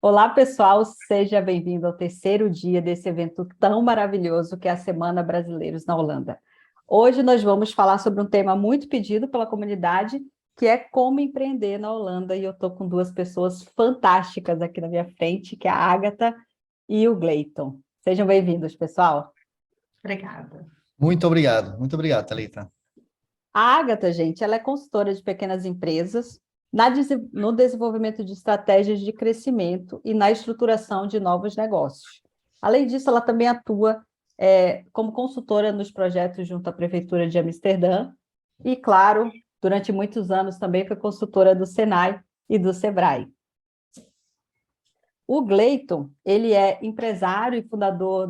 Olá, pessoal, seja bem-vindo ao terceiro dia desse evento tão maravilhoso que é a Semana Brasileiros na Holanda. Hoje nós vamos falar sobre um tema muito pedido pela comunidade, que é como empreender na Holanda, e eu estou com duas pessoas fantásticas aqui na minha frente, que é a Ágata e o Gleiton. Sejam bem-vindos, pessoal. Obrigada. Muito obrigado, Thalita. A Ágata, gente, ela é consultora de pequenas empresas no desenvolvimento de estratégias de crescimento e na estruturação de novos negócios. Além disso, ela também atua como consultora nos projetos junto à Prefeitura de Amsterdã e, claro, durante muitos anos também foi consultora do Senai e do Sebrae. O Gleiton, ele é empresário e fundador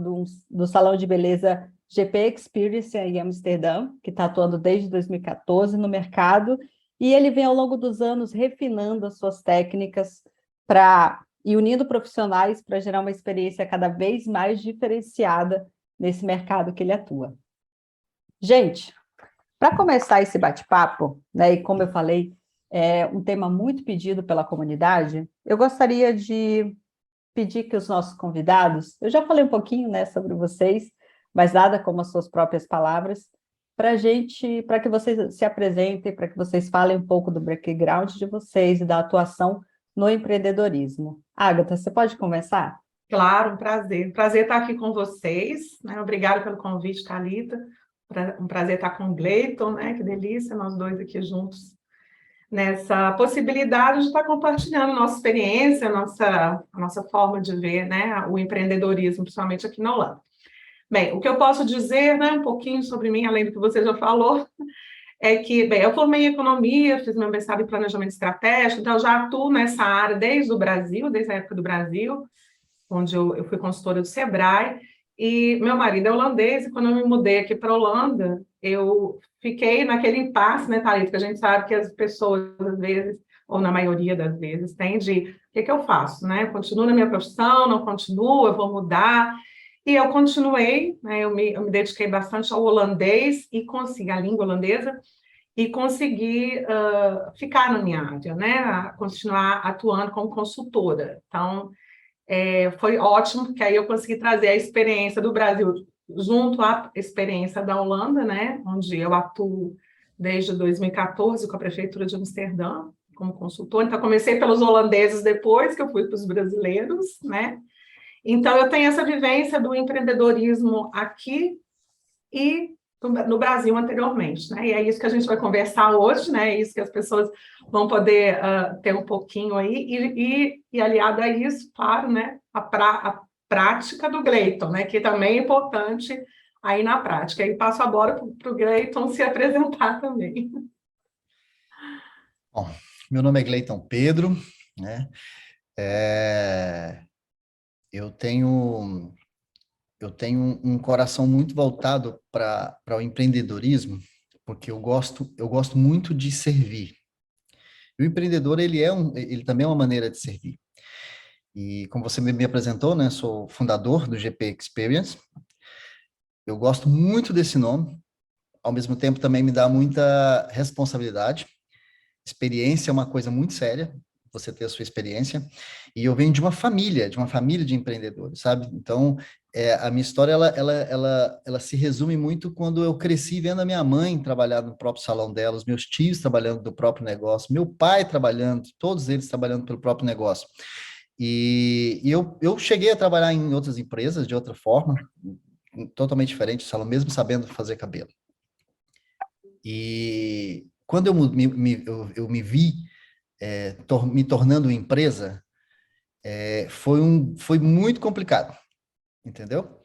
do salão de beleza GP Experience em Amsterdã, que está atuando desde 2014 no mercado, e ele vem ao longo dos anos refinando as suas técnicas e unindo profissionais para gerar uma experiência cada vez mais diferenciada nesse mercado que ele atua. Gente, para começar esse bate-papo, né, e como eu falei, é um tema muito pedido pela comunidade, eu gostaria de pedir que os nossos convidados, eu já falei um pouquinho, né, sobre vocês, mas nada como as suas próprias palavras, para que vocês se apresentem, para que vocês falem um pouco do background de vocês e da atuação no empreendedorismo. Ágata, você pode começar? Claro, um prazer. Um prazer estar aqui com vocês, né? Obrigada pelo convite, Thalita. Um prazer estar com o Gleiton, né? Que delícia, nós dois aqui juntos nessa possibilidade de estar compartilhando nossa experiência, a nossa forma de ver, né? O empreendedorismo, principalmente aqui na Holanda. Bem, o que eu posso dizer, né? Um pouquinho sobre mim, além do que você já falou, é que, bem, eu formei em economia, fiz meu mestrado em planejamento estratégico, então eu já atuo nessa área desde o Brasil, desde a época do Brasil, onde eu fui consultora do Sebrae, e meu marido é holandês, e quando eu me mudei aqui para a Holanda, eu fiquei naquele impasse, né, Thalita, que a gente sabe que as pessoas, às vezes, ou na maioria das vezes, tem de, o que eu faço, né? Eu continuo na minha profissão, não continuo, eu vou mudar, e eu continuei, né, eu me dediquei bastante ao holandês, e consegui a língua holandesa, e consegui ficar na minha área, né? Continuar atuando como consultora. Então, foi ótimo, porque aí eu consegui trazer a experiência do Brasil junto à experiência da Holanda, né? Onde eu atuo desde 2014 com a Prefeitura de Amsterdã, como consultora. Então, comecei pelos holandeses depois, que eu fui para os brasileiros, né? Então, eu tenho essa vivência do empreendedorismo aqui e no Brasil anteriormente, né? E é isso que a gente vai conversar hoje, né? É isso que as pessoas vão poder ter um pouquinho aí, e aliado a isso, claro, né? A prática do Gleiton, né? Que também é importante aí na prática. E passo a bola para o Gleiton se apresentar também. Bom, meu nome é Gleiton Pedro, né? É, eu tenho eu tenho um coração muito voltado para o empreendedorismo, porque eu gosto muito de servir. E o empreendedor, ele também é uma maneira de servir. E como você me apresentou, né? Sou fundador do GP Experience. Eu gosto muito desse nome, ao mesmo tempo também me dá muita responsabilidade. Experiência é uma coisa muito séria, você ter a sua experiência. E eu venho de uma família de empreendedores, sabe? Então, a minha história, ela se resume muito quando eu cresci vendo a minha mãe trabalhar no próprio salão dela, os meus tios trabalhando do próprio negócio, meu pai trabalhando, todos eles trabalhando pelo próprio negócio. E eu cheguei a trabalhar em outras empresas de outra forma, totalmente diferente do salão, mesmo sabendo fazer cabelo. E quando eu me vi me tornando empresa, foi muito complicado, entendeu?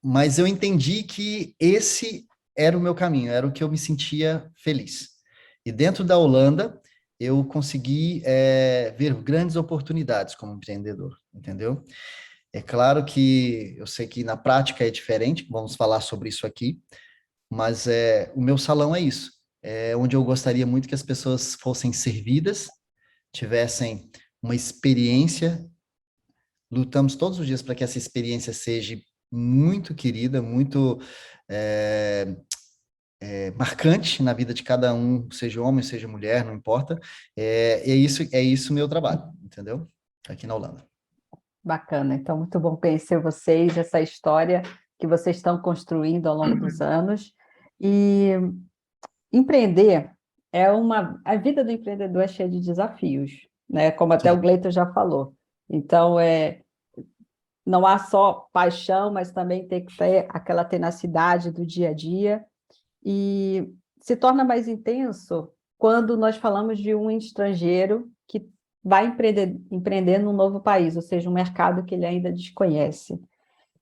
Mas eu entendi que esse era o meu caminho, era o que eu me sentia feliz. E dentro da Holanda, eu consegui ver grandes oportunidades como empreendedor, entendeu? É claro que eu sei que na prática é diferente, vamos falar sobre isso aqui, mas o meu salão é isso. É onde eu gostaria muito que as pessoas fossem servidas, tivessem uma experiência. Lutamos todos os dias para que essa experiência seja muito querida, muito é, marcante na vida de cada um, seja homem, seja mulher, não importa. É isso o meu trabalho, entendeu? aqui na Holanda. Bacana, então muito bom conhecer vocês, essa história que vocês estão construindo ao longo dos anos. E empreender a vida do empreendedor é cheia de desafios, né? Como até o Sim. Gleito já falou. Então, não há só paixão, mas também tem que ter aquela tenacidade do dia a dia. E se torna mais intenso quando nós falamos de um estrangeiro que vai empreender num novo país, ou seja, um mercado que ele ainda desconhece.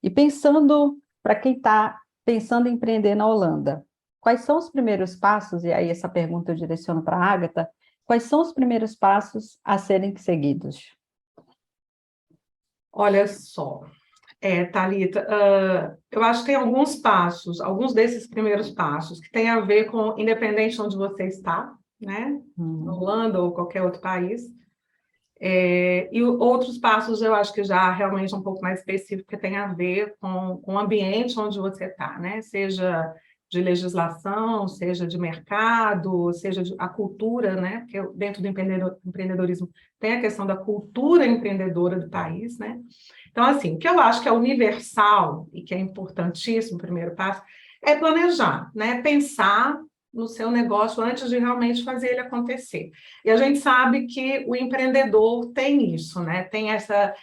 E pensando, para quem está pensando em empreender na Holanda, quais são os primeiros passos, e aí essa pergunta eu direciono para a Ágata, quais são os primeiros passos a serem seguidos? Olha só, Thalita, eu acho que tem alguns passos, alguns desses primeiros passos, que tem a ver com, independente de onde você está, né? Na Holanda ou qualquer outro país. E outros passos eu acho que já realmente um pouco mais específico, que tem a ver com o ambiente onde você está, né? Seja de legislação, seja de mercado, seja a cultura, né? Porque dentro do empreendedorismo tem a questão da cultura empreendedora do país, né? Então, assim, o que eu acho que é universal e que é importantíssimo, o primeiro passo, é planejar, né? Pensar no seu negócio antes de realmente fazer ele acontecer. E a gente sabe que o empreendedor tem isso, né? Tem essa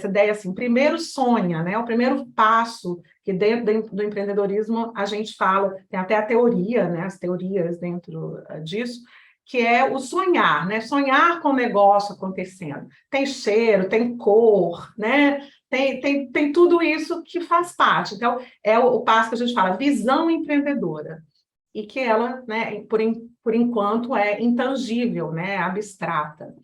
ideia assim, primeiro sonha, né? O primeiro passo que dentro do empreendedorismo a gente fala, tem até a teoria, né? As teorias dentro disso, que é o sonhar, né? Sonhar com o negócio acontecendo. Tem cheiro, tem cor, né? Tem tudo isso que faz parte. Então, é o passo que a gente fala, visão empreendedora. E que ela, né, por enquanto, é intangível, né? Abstrata.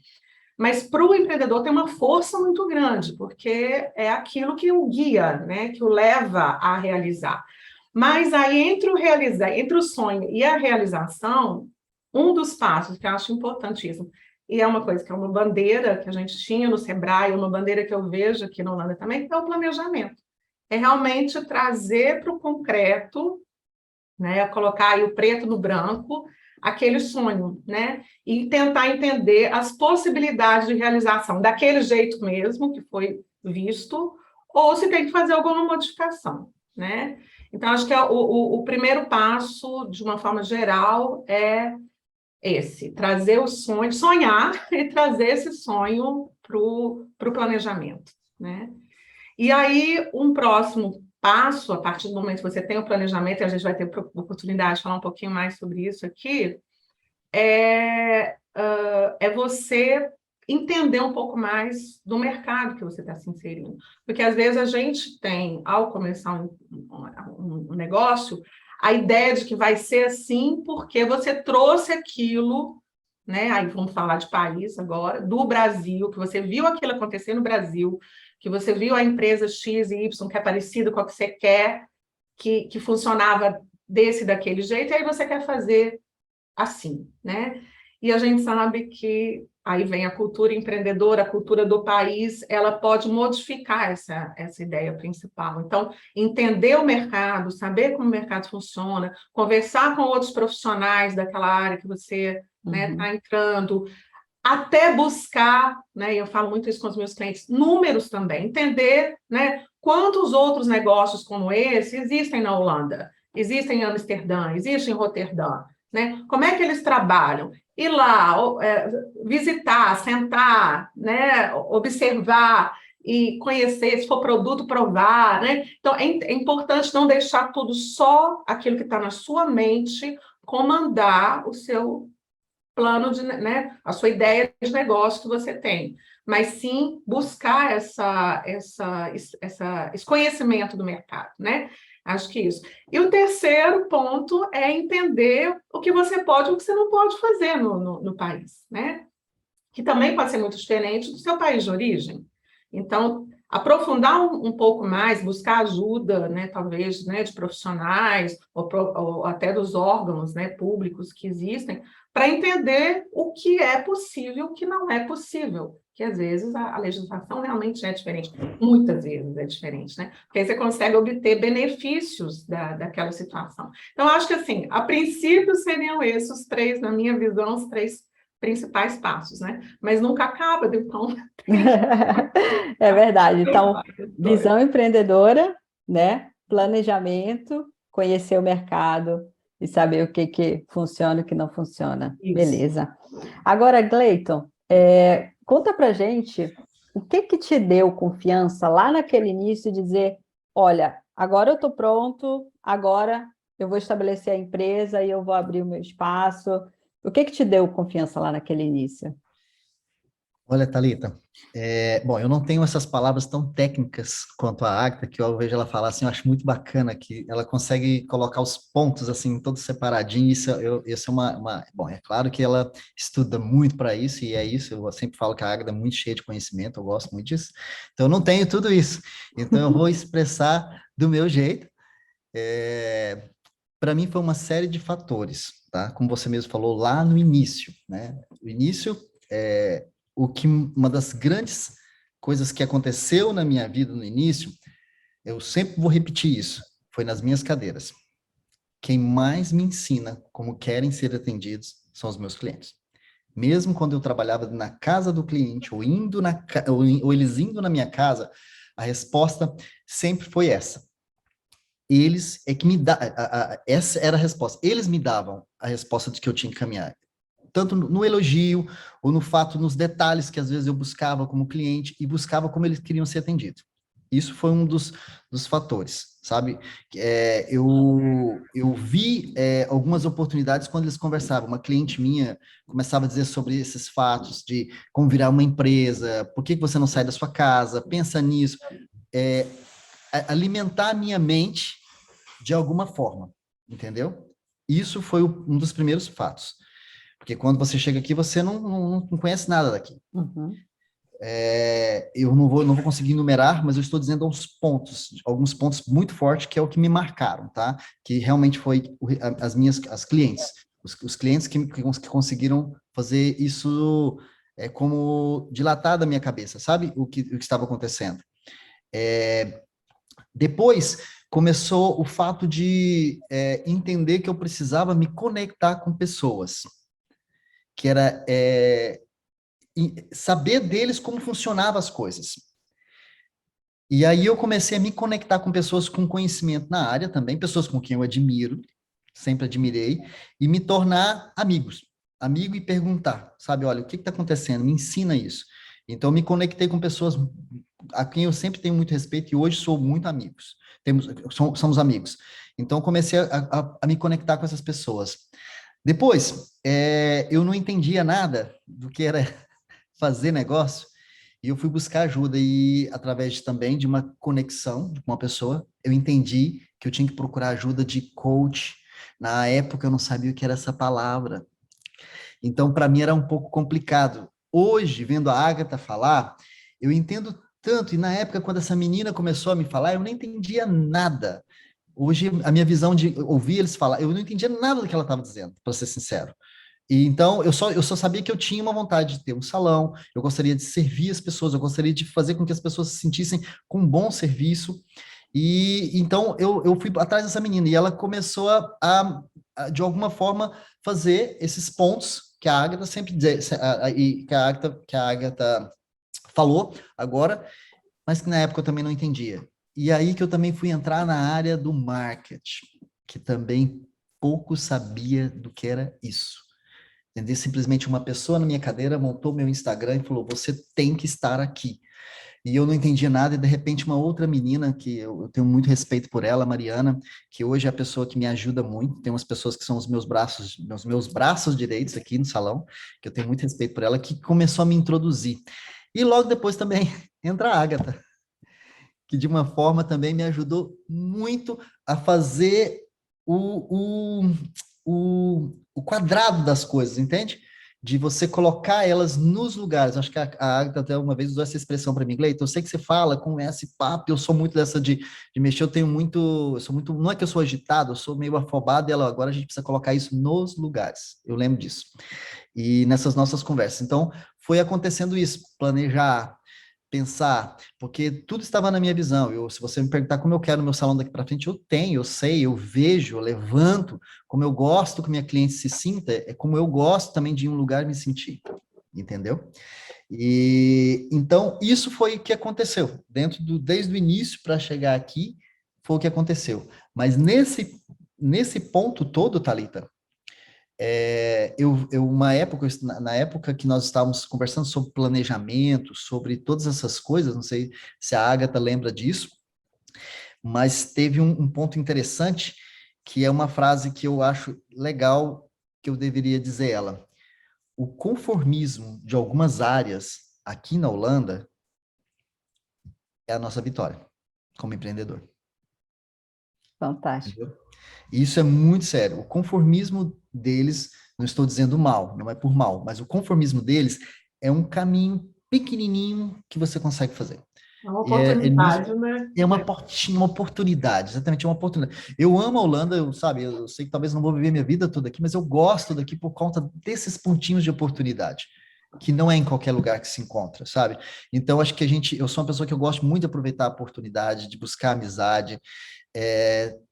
Mas para o empreendedor tem uma força muito grande, porque é aquilo que o guia, né? Que o leva a realizar. Mas aí, entre o sonho e a realização, um dos passos que eu acho importantíssimo, e é uma coisa que é uma bandeira que a gente tinha no Sebrae, uma bandeira que eu vejo aqui na Holanda também, é o planejamento. É realmente trazer para o concreto, né, colocar aí o preto no branco, aquele sonho, né, e tentar entender as possibilidades de realização daquele jeito mesmo que foi visto, ou se tem que fazer alguma modificação, né? Então, acho que o primeiro passo, de uma forma geral, é esse, trazer o sonho, sonhar e trazer esse sonho para o planejamento, né? E aí, um próximo passo, a partir do momento que você tem o planejamento, e a gente vai ter oportunidade de falar um pouquinho mais sobre isso aqui, é você entender um pouco mais do mercado que você está se inserindo. Porque, às vezes, a gente tem, ao começar um negócio, a ideia de que vai ser assim porque você trouxe aquilo, né? Aí vamos falar de país agora, do Brasil, que você viu aquilo acontecer no Brasil, que você viu a empresa X e Y, que é parecida com a que você quer, que funcionava desse e daquele jeito, e aí você quer fazer assim, né? E a gente sabe que aí vem a cultura empreendedora, a cultura do país, ela pode modificar essa ideia principal. Então, entender o mercado, saber como o mercado funciona, conversar com outros profissionais daquela área que você está entrando, até buscar, né, e eu falo muito isso com os meus clientes, números também, entender, né, quantos outros negócios como esse existem na Holanda, existem em Amsterdã, existem em Roterdã, né? Como é que eles trabalham? Ir lá, visitar, sentar, né, observar e conhecer, se for produto, provar, né? Então, é importante não deixar tudo só aquilo que está na sua mente comandar o seu plano de, né, a sua ideia de negócio que você tem, mas sim buscar esse conhecimento do mercado, né? Acho que isso. E o terceiro ponto é entender o que você pode e o que você não pode fazer no país, né? Que também pode ser muito diferente do seu país de origem. Então, aprofundar um pouco mais, buscar ajuda, né, talvez, né, de profissionais ou até dos órgãos, né, públicos que existem, para entender o que é possível e o que não é possível, que às vezes a legislação realmente é diferente, muitas vezes é diferente, né? Porque aí você consegue obter benefícios daquela situação. Então, acho que, assim, a princípio seriam esses os três, na minha visão, os três principais passos, né? Mas nunca acaba, então... É verdade. Então, visão empreendedora, né? Planejamento, conhecer o mercado e saber o que funciona e o que não funciona. Isso. Beleza. Agora, Gleiton, conta pra gente o que te deu confiança lá naquele início de dizer, olha, agora eu estou pronto, agora eu vou estabelecer a empresa e eu vou abrir o meu espaço. O que te deu confiança lá naquele início? Olha, Thalita, bom, eu não tenho essas palavras tão técnicas quanto a Agatha, que eu vejo ela falar assim, eu acho muito bacana que ela consegue colocar os pontos assim, todos separadinhos, isso é bom, é claro que ela estuda muito para isso, e é isso, eu sempre falo que a Agatha é muito cheia de conhecimento, eu gosto muito disso, então eu não tenho tudo isso, então eu vou expressar do meu jeito. Para mim foi uma série de fatores, tá? Como você mesmo falou lá no início, né? O início uma das grandes coisas que aconteceu na minha vida no início, eu sempre vou repetir isso, foi nas minhas cadeiras. Quem mais me ensina como querem ser atendidos são os meus clientes. Mesmo quando eu trabalhava na casa do cliente, ou eles indo na minha casa, a resposta sempre foi essa. Eles é que me dá, essa era a resposta. Eles me davam a resposta de que eu tinha que caminhar. Tanto no elogio, ou no fato, nos detalhes que às vezes eu buscava como cliente e buscava como eles queriam ser atendidos. Isso foi um dos fatores, sabe? Eu vi algumas oportunidades quando eles conversavam. Uma cliente minha começava a dizer sobre esses fatos de como virar uma empresa, por que você não sai da sua casa, pensa nisso. Alimentar a minha mente de alguma forma, entendeu? Isso foi um dos primeiros fatos. Porque quando você chega aqui, você não conhece nada daqui. Uhum. Eu não vou conseguir enumerar, mas eu estou dizendo alguns pontos muito fortes, que é o que me marcaram, tá? Que realmente foi as clientes, os clientes que conseguiram fazer isso como dilatar da minha cabeça, sabe? O que estava acontecendo. Depois começou o fato de entender que eu precisava me conectar com pessoas, que era saber deles como funcionavam as coisas. E aí eu comecei a me conectar com pessoas com conhecimento na área também, pessoas com quem eu admiro, sempre admirei, e me tornar amigo e perguntar, sabe, olha, o que está acontecendo? Me ensina isso. Então, me conectei com pessoas a quem eu sempre tenho muito respeito e hoje sou muito amigos. Somos amigos. Então, comecei a me conectar com essas pessoas. Depois, eu não entendia nada do que era fazer negócio, e eu fui buscar ajuda e, através também de uma conexão com uma pessoa, eu entendi que eu tinha que procurar ajuda de coach. Na época, eu não sabia o que era essa palavra. Então, para mim, era um pouco complicado. Hoje, vendo a Agatha falar, eu entendo tanto. E na época, quando essa menina começou a me falar, eu não entendia nada. Hoje, a minha visão de ouvir eles falar, eu não entendia nada do que ela estava dizendo, para ser sincero. E então, eu só sabia que eu tinha uma vontade de ter um salão, eu gostaria de servir as pessoas, eu gostaria de fazer com que as pessoas se sentissem com um bom serviço. E então, eu fui atrás dessa menina e ela começou de alguma forma, fazer esses pontos que a Agatha sempre diz, e que a Agatha falou agora, mas que na época eu também não entendia. E aí que eu também fui entrar na área do marketing, que também pouco sabia do que era isso. Entendeu? Simplesmente uma pessoa na minha cadeira montou meu Instagram e falou, você tem que estar aqui. E eu não entendia nada, e de repente uma outra menina, que eu tenho muito respeito por ela, Mariana, que hoje é a pessoa que me ajuda muito, tem umas pessoas que são os meus braços direitos aqui no salão, que eu tenho muito respeito por ela, que começou a me introduzir. E logo depois também entra a Agatha, que de uma forma também me ajudou muito a fazer o quadrado das coisas, entende? De você colocar elas nos lugares. Acho que a Agatha até uma vez usou essa expressão para mim, Gleiton, eu sei que você fala com esse papo, eu sou muito dessa de mexer, eu sou muito, não é que eu sou agitado, eu sou meio afobado, e ela, agora a gente precisa colocar isso nos lugares. Eu lembro disso. E nessas nossas conversas. Então, foi acontecendo isso, planejar, pensar, porque tudo estava na minha visão. Se você me perguntar como eu quero o meu salão daqui para frente, eu tenho, eu sei, eu vejo, eu levanto, como eu gosto que minha cliente se sinta, é como eu gosto também de ir em um lugar me sentir, entendeu? E então isso foi o que aconteceu desde o início para chegar aqui, foi o que aconteceu. Mas nesse ponto todo, Thalita, uma época, na época que nós estávamos conversando sobre planejamento, sobre todas essas coisas, não sei se a Agatha lembra disso, mas teve um ponto interessante, que é uma frase que eu acho legal, que eu deveria dizer ela. O conformismo de algumas áreas aqui na Holanda é a nossa vitória como empreendedor. Fantástico. Entendeu? E isso é muito sério. O conformismo deles, não estou dizendo mal, não é por mal, mas o conformismo deles é um caminho pequenininho que você consegue fazer. É uma E nisso, oportunidade, né? é uma portinha, uma oportunidade, exatamente, é uma oportunidade. Eu amo a Holanda, eu sei que talvez não vou viver minha vida toda aqui, mas eu gosto daqui por conta desses pontinhos de oportunidade, que não é em qualquer lugar que se encontra, sabe? Então, acho que eu sou uma pessoa que eu gosto muito de aproveitar a oportunidade, de buscar amizade,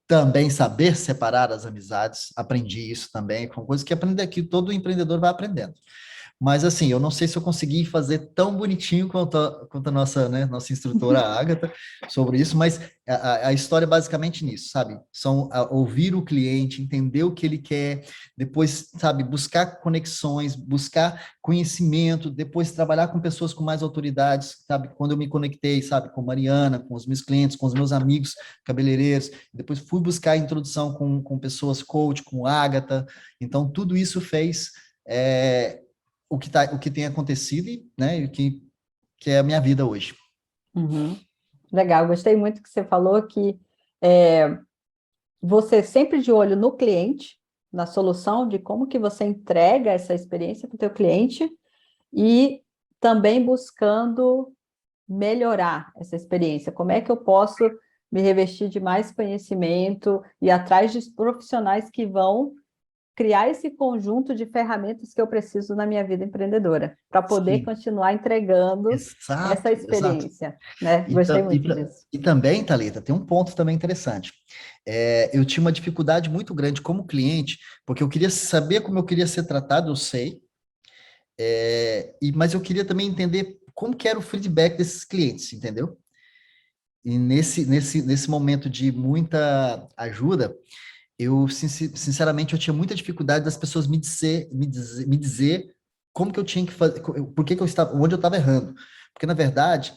também saber separar as amizades, aprendi isso também, com coisas que aprender aqui, todo empreendedor vai aprendendo. Mas assim, eu não sei se eu consegui fazer tão bonitinho quanto a nossa, né, nossa instrutora, a Agatha, sobre isso, mas a história é basicamente nisso, sabe? Ouvir o cliente, entender o que ele quer, depois, sabe, buscar conexões, buscar conhecimento, depois trabalhar com pessoas com mais autoridades, sabe? Quando eu me conectei, sabe, com Mariana, com os meus clientes, com os meus amigos cabeleireiros, depois fui buscar a introdução com pessoas coach, com Agatha, então tudo isso fez o que tem acontecido, né, e que é a minha vida hoje. Uhum. Legal, gostei muito que você falou que é, você sempre de olho no cliente, na solução de como que você entrega essa experiência para o teu cliente e também buscando melhorar essa experiência. Como é que eu posso me revestir de mais conhecimento e atrás de profissionais que vão criar esse conjunto de ferramentas que eu preciso na minha vida empreendedora, para poder Sim, continuar entregando essa exato, exato. experiência, né? Gostei muito disso. E também, Thalita, tem um ponto também interessante. Eu tinha uma dificuldade muito grande como cliente, porque eu queria saber como eu queria ser tratado, eu sei, mas eu queria também entender como que era o feedback desses clientes, entendeu? E nesse momento de muita ajuda, sinceramente, eu tinha muita dificuldade das pessoas me dizer como que eu tinha que fazer, por que que eu estava, onde eu estava errando. Porque, na verdade,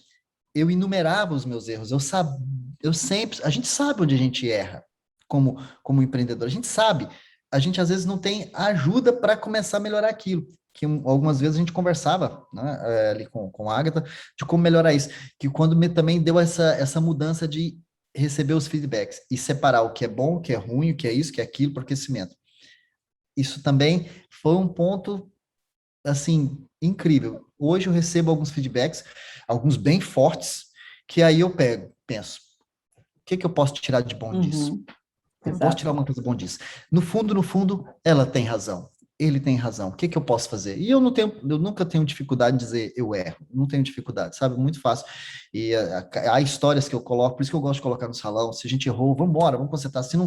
eu enumerava os meus erros. A gente sabe onde a gente erra como empreendedor. A gente sabe. A gente, às vezes, não tem ajuda para começar a melhorar aquilo. Que algumas vezes a gente conversava, né, ali com a Agatha, de como melhorar isso. Que quando também deu essa mudança de receber os feedbacks e separar o que é bom, o que é ruim, o que é isso, o que é aquilo para o crescimento. Isso também foi um ponto, assim, incrível. Hoje eu recebo alguns feedbacks, alguns bem fortes, que aí eu penso, o que que eu posso tirar de bom disso? Uhum, Eu posso exato. tirar uma coisa bom disso. No fundo, ela tem razão. Ele tem razão. O que que eu posso fazer? E eu nunca tenho dificuldade de dizer eu erro. Não tenho dificuldade, sabe? Muito fácil. E há histórias que eu coloco, por isso que eu gosto de colocar no salão. Se a gente errou, vamos embora, vamos consertar. Se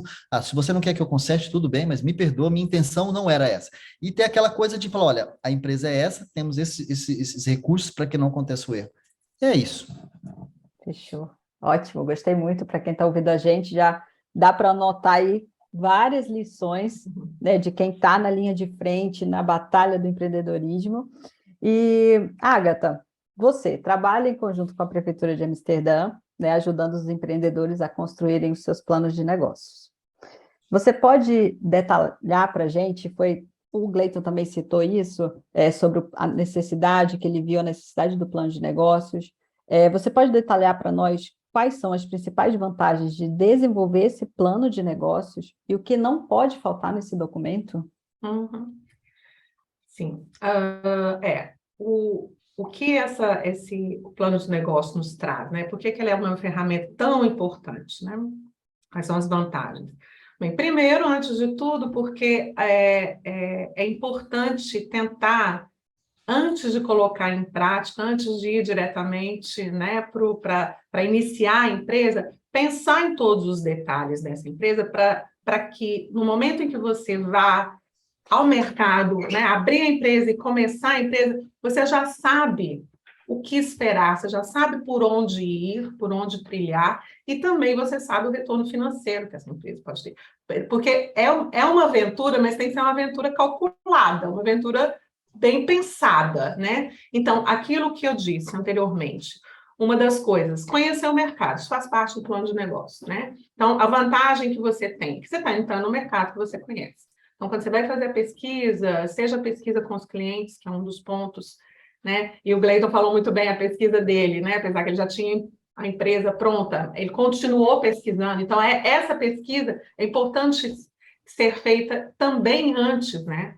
você não quer que eu conserte, tudo bem, mas me perdoa, minha intenção não era essa. E tem aquela coisa de falar, olha, a empresa é essa, temos esses recursos para que não aconteça o erro. É isso. Fechou. Ótimo, gostei muito. Para quem está ouvindo a gente, já dá para anotar aí várias lições, né, de quem está na linha de frente, na batalha do empreendedorismo. E, Agatha, você trabalha em conjunto com a Prefeitura de Amsterdã, né, ajudando os empreendedores a construírem os seus planos de negócios. Você pode detalhar para a gente, o Gleiton também citou isso, sobre a necessidade, que ele viu a necessidade do plano de negócios. Você pode detalhar para nós quais são as principais vantagens de desenvolver esse plano de negócios e o que não pode faltar nesse documento? Uhum. Sim. O que esse plano de negócio nos traz, né? Por que que ele é uma ferramenta tão importante, né? Quais são as vantagens? Bem, primeiro, antes de tudo, porque é importante tentar antes de colocar em prática, antes de ir diretamente, né, para iniciar a empresa, pensar em todos os detalhes dessa empresa para que, no momento em que você vá ao mercado, né, abrir a empresa e começar a empresa, você já sabe o que esperar, você já sabe por onde ir, por onde trilhar, e também você sabe o retorno financeiro que essa empresa pode ter. Porque é uma aventura, mas tem que ser uma aventura calculada, uma aventura bem pensada, né? Então, aquilo que eu disse anteriormente, uma das coisas, conhecer o mercado, isso faz parte do plano de negócio, né? Então, a vantagem que você tem, que você está entrando no mercado que você conhece. Então, quando você vai fazer a pesquisa, seja a pesquisa com os clientes, que é um dos pontos, né? E o Gleiton falou muito bem a pesquisa dele, né? Apesar que ele já tinha a empresa pronta, ele continuou pesquisando. Então, essa pesquisa é importante ser feita também antes, né?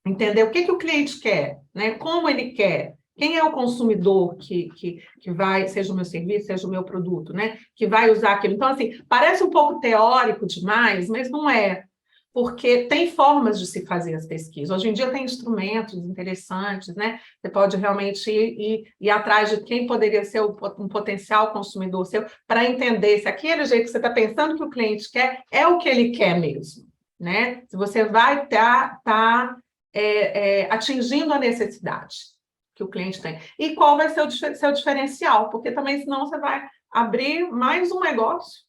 Entender o que o cliente quer, né? Como ele quer, quem é o consumidor que vai, seja o meu serviço, seja o meu produto, né? Que vai usar aquilo. Então, assim, parece um pouco teórico demais, mas não é. Porque tem formas de se fazer as pesquisas. Hoje em dia tem instrumentos interessantes, né? Você pode realmente ir atrás de quem poderia ser um potencial consumidor seu, para entender se aquele jeito que você está pensando que o cliente quer é o que ele quer mesmo, né? Se você vai estar atingindo a necessidade que o cliente tem. E qual vai ser o seu diferencial? Porque também, senão, você vai abrir mais um negócio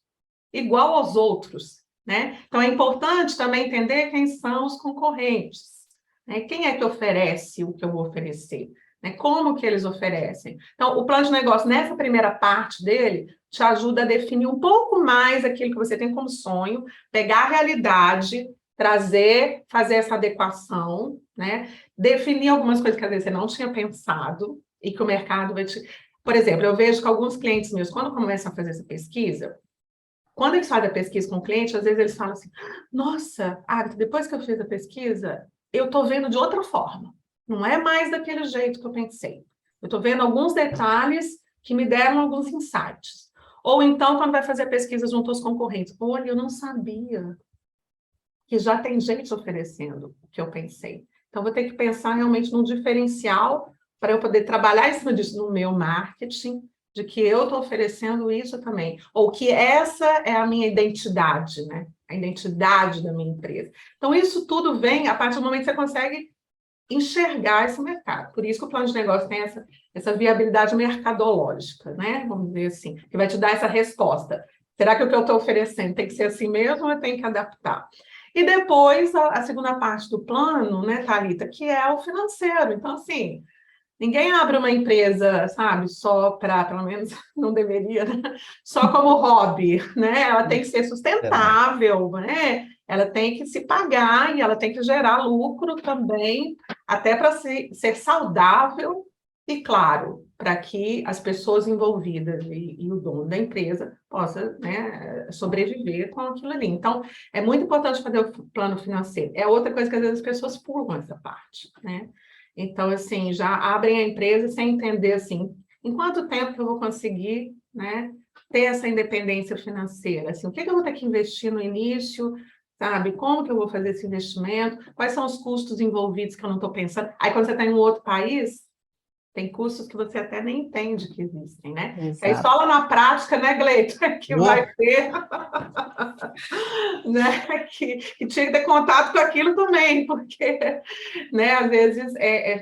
igual aos outros, né? Então, é importante também entender quem são os concorrentes, né? Quem é que oferece o que eu vou oferecer? Né? Como que eles oferecem? Então, o plano de negócio, nessa primeira parte dele, te ajuda a definir um pouco mais aquilo que você tem como sonho, pegar a realidade, trazer, fazer essa adequação, né? Definir algumas coisas que às vezes você não tinha pensado e que o mercado vai te... Por exemplo, eu vejo que alguns clientes meus, quando começam a fazer essa pesquisa, quando eles fazem a pesquisa com o cliente, às vezes eles falam assim, nossa, Agatha, depois que eu fiz a pesquisa, eu estou vendo de outra forma. Não é mais daquele jeito que eu pensei. Eu estou vendo alguns detalhes que me deram alguns insights. Ou então, quando vai fazer a pesquisa junto aos concorrentes, olha, eu não sabia que já tem gente oferecendo o que eu pensei. Então, vou ter que pensar realmente num diferencial para eu poder trabalhar em cima disso no meu marketing, de que eu estou oferecendo isso também. Ou que essa é a minha identidade, né? A identidade da minha empresa. Então, isso tudo vem a partir do momento que você consegue enxergar esse mercado. Por isso que o plano de negócio tem essa viabilidade mercadológica, né? Vamos dizer assim, que vai te dar essa resposta. Será que o que eu estou oferecendo tem que ser assim mesmo ou eu tenho que adaptar? E depois, a segunda parte do plano, né, Thalita, que é o financeiro. Então, assim, ninguém abre uma empresa, sabe, só para, pelo menos não deveria, né? Só como hobby, né? Ela tem que ser sustentável, né? Ela tem que se pagar e ela tem que gerar lucro também, até para ser saudável e, claro, para que as pessoas envolvidas e o dono da empresa possa, né, sobreviver com aquilo ali. Então, é muito importante fazer o plano financeiro. É outra coisa que às vezes as pessoas pulam essa parte, né? Então, assim, já abrem a empresa sem entender, assim, em quanto tempo que eu vou conseguir, né, ter essa independência financeira? Assim, o que eu vou ter que investir no início, sabe? Como que eu vou fazer esse investimento? Quais são os custos envolvidos que eu não estou pensando? Aí, quando você está em um outro país, tem custos que você até nem entende que existem, né? Aí só lá na prática, né, Gleiton, que vai ter, né, que tinha que ter contato com aquilo também, porque, né, às vezes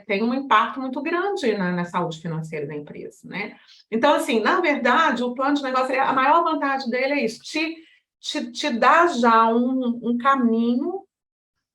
tem um impacto muito grande na saúde financeira da empresa, né? Então, assim, na verdade, o plano de negócio, a maior vantagem dele é isso, te dá já um caminho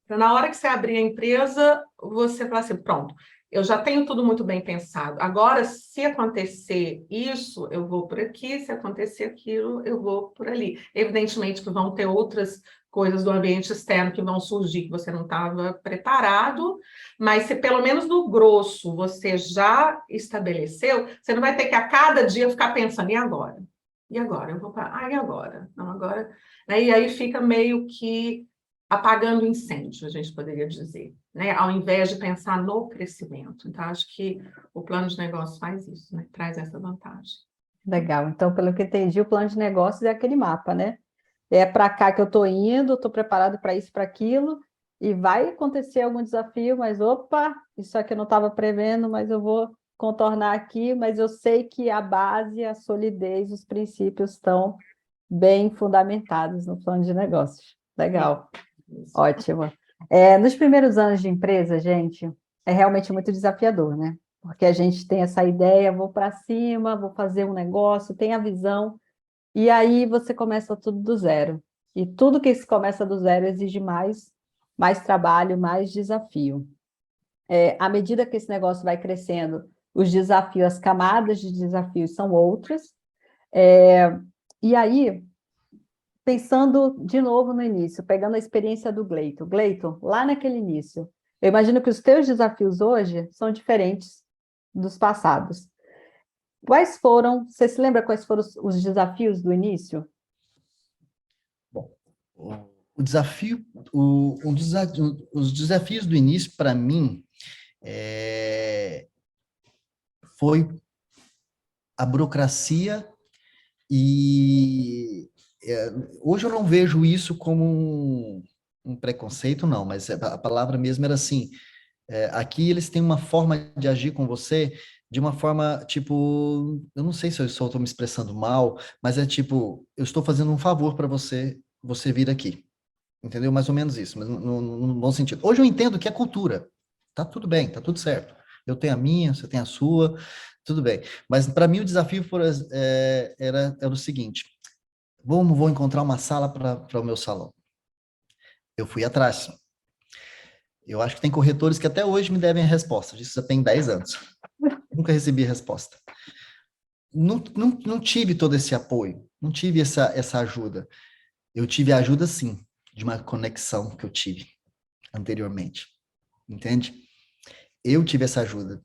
para na hora que você abrir a empresa, você falar assim, pronto, eu já tenho tudo muito bem pensado. Agora, se acontecer isso, eu vou por aqui, se acontecer aquilo, eu vou por ali. Evidentemente que vão ter outras coisas do ambiente externo que vão surgir, que você não estava preparado, mas se pelo menos no grosso você já estabeleceu, você não vai ter que a cada dia ficar pensando, e agora? E agora? Eu vou para... e agora? Não, agora... E aí fica meio que apagando incêndio, a gente poderia dizer, né? Ao invés de pensar no crescimento. Então, acho que o plano de negócio faz isso, né? Traz essa vantagem. Legal. Então, pelo que eu entendi, o plano de negócios é aquele mapa, né? É para cá que eu estou indo, estou preparado para isso, para aquilo, e vai acontecer algum desafio, mas opa, isso aqui eu não estava prevendo, mas eu vou contornar aqui, mas eu sei que a base, a solidez, os princípios estão bem fundamentados no plano de negócios. Legal, ótimo. Nos primeiros anos de empresa, gente, é realmente muito desafiador, né? Porque a gente tem essa ideia, vou para cima, vou fazer um negócio, tem a visão, e aí você começa tudo do zero. E tudo que se começa do zero exige mais trabalho, mais desafio. À medida que esse negócio vai crescendo, os desafios, as camadas de desafios são outras. E aí, pensando de novo no início, pegando a experiência do Gleiton. Gleiton, lá naquele início, eu imagino que os teus desafios hoje são diferentes dos passados. Você se lembra quais foram os desafios do início? Bom, o desafio, os desafios do início, para mim, foi a burocracia e hoje eu não vejo isso como um preconceito, não, mas a palavra mesmo era assim, aqui eles têm uma forma de agir com você de uma forma, tipo, eu não sei se eu estou me expressando mal, mas é tipo, eu estou fazendo um favor para você vir aqui. Entendeu? Mais ou menos isso, mas no bom sentido. Hoje eu entendo que é cultura. Tá tudo bem, tá tudo certo. Eu tenho a minha, você tem a sua, tudo bem. Mas para mim o desafio era o seguinte: vou encontrar uma sala para o meu salão. Eu fui atrás. Eu acho que tem corretores que até hoje me devem a resposta. Isso já tem 10 anos. Nunca recebi resposta. Não tive todo esse apoio, não tive essa ajuda. Eu tive a ajuda, sim, de uma conexão que eu tive anteriormente, entende? Eu tive essa ajuda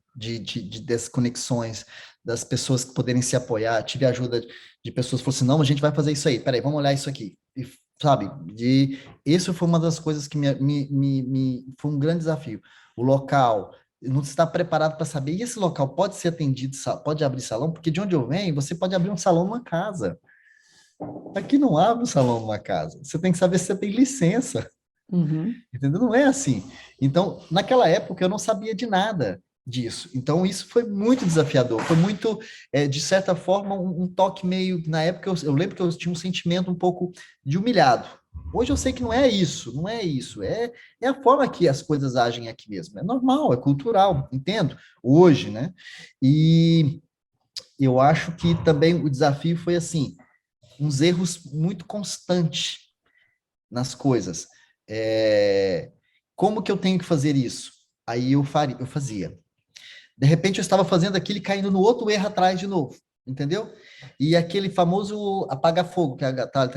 dessas conexões, das pessoas que poderem se apoiar, tive a ajuda de pessoas que falaram assim, não, a gente vai fazer isso aí, peraí, vamos olhar isso aqui. E, sabe, isso foi uma das coisas que foi um grande desafio. O local, não está preparado para saber, e esse local pode ser atendido, pode abrir salão, porque de onde eu venho, você pode abrir um salão numa casa. Aqui não abre um salão numa casa. Você tem que saber se você tem licença. Uhum. Entendeu? Não é assim. Então, naquela época, eu não sabia de nada disso. Então, isso foi muito desafiador. Foi muito, de certa forma, um toque meio. Na época, eu lembro que eu tinha um sentimento um pouco de humilhado. Hoje eu sei que não é isso, não é isso. É a forma que as coisas agem aqui mesmo. É normal, é cultural, entendo. Hoje, né? E eu acho que também o desafio foi assim, uns erros muito constantes nas coisas. Como que eu tenho que fazer isso? Aí eu fazia. De repente eu estava fazendo aquilo e caindo no outro erro atrás de novo, entendeu? E aquele famoso apaga-fogo que a Agatha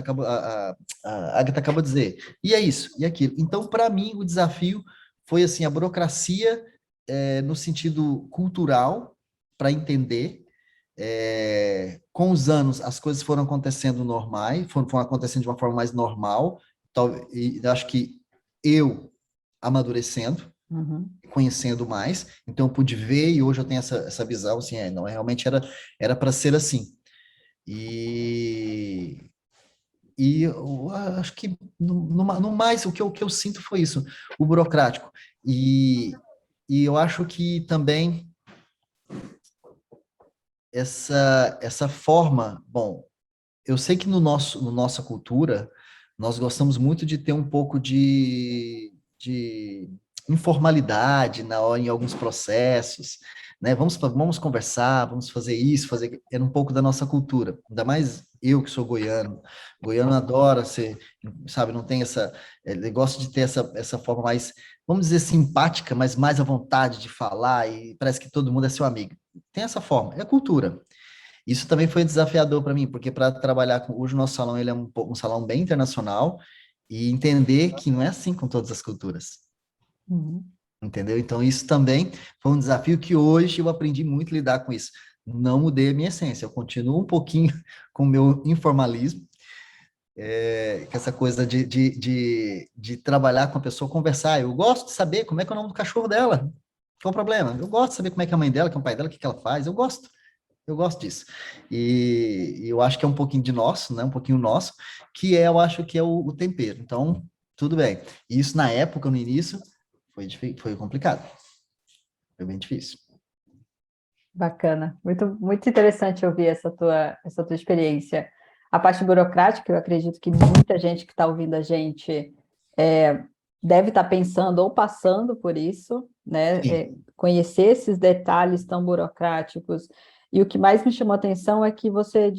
acabou de dizer. E é isso, e aquilo. Então, para mim, o desafio foi assim, a burocracia no sentido cultural, para entender. Com os anos, as coisas foram acontecendo normais, foram acontecendo de uma forma mais normal, e acho que eu amadurecendo, Uhum. conhecendo mais, então eu pude ver e hoje eu tenho essa visão, assim, não, realmente era para ser assim. E, e eu acho que no mais o que eu sinto foi isso, o burocrático. E eu acho que também essa forma, bom, eu sei que no nossa cultura, nós gostamos muito de ter um pouco de informalidade na hora, em alguns processos, né? Vamos conversar, vamos fazer isso, fazer. É um pouco da nossa cultura. Ainda mais eu que sou goiano. Goiano adora ser, sabe, não tem essa. Ele gosta de ter essa forma mais, vamos dizer, simpática, mas mais à vontade de falar e parece que todo mundo é seu amigo. Tem essa forma, é a cultura. Isso também foi desafiador para mim, porque para trabalhar com hoje o nosso salão ele é um salão bem internacional e entender que não é assim com todas as culturas, Uhum. entendeu? Então isso também foi um desafio que hoje eu aprendi muito a lidar com isso. Não mudei a minha essência, eu continuo um pouquinho com o meu informalismo, com essa coisa de trabalhar com a pessoa, conversar. Eu gosto de saber como é que é o nome do cachorro dela. Qual o problema? Eu gosto de saber como é que é a mãe dela, que é o pai dela, o que que ela faz. Eu gosto. Eu gosto disso. E eu acho que é um pouquinho de nosso, né? Um pouquinho nosso, eu acho que é o tempero. Então, tudo bem. E isso, na época, no início, foi complicado. Foi bem difícil. Bacana, muito, muito interessante ouvir essa tua experiência. A parte burocrática, eu acredito que muita gente que está ouvindo a gente deve estar pensando ou passando por isso, né? Sim. Conhecer esses detalhes tão burocráticos. E o que mais me chamou a atenção é que você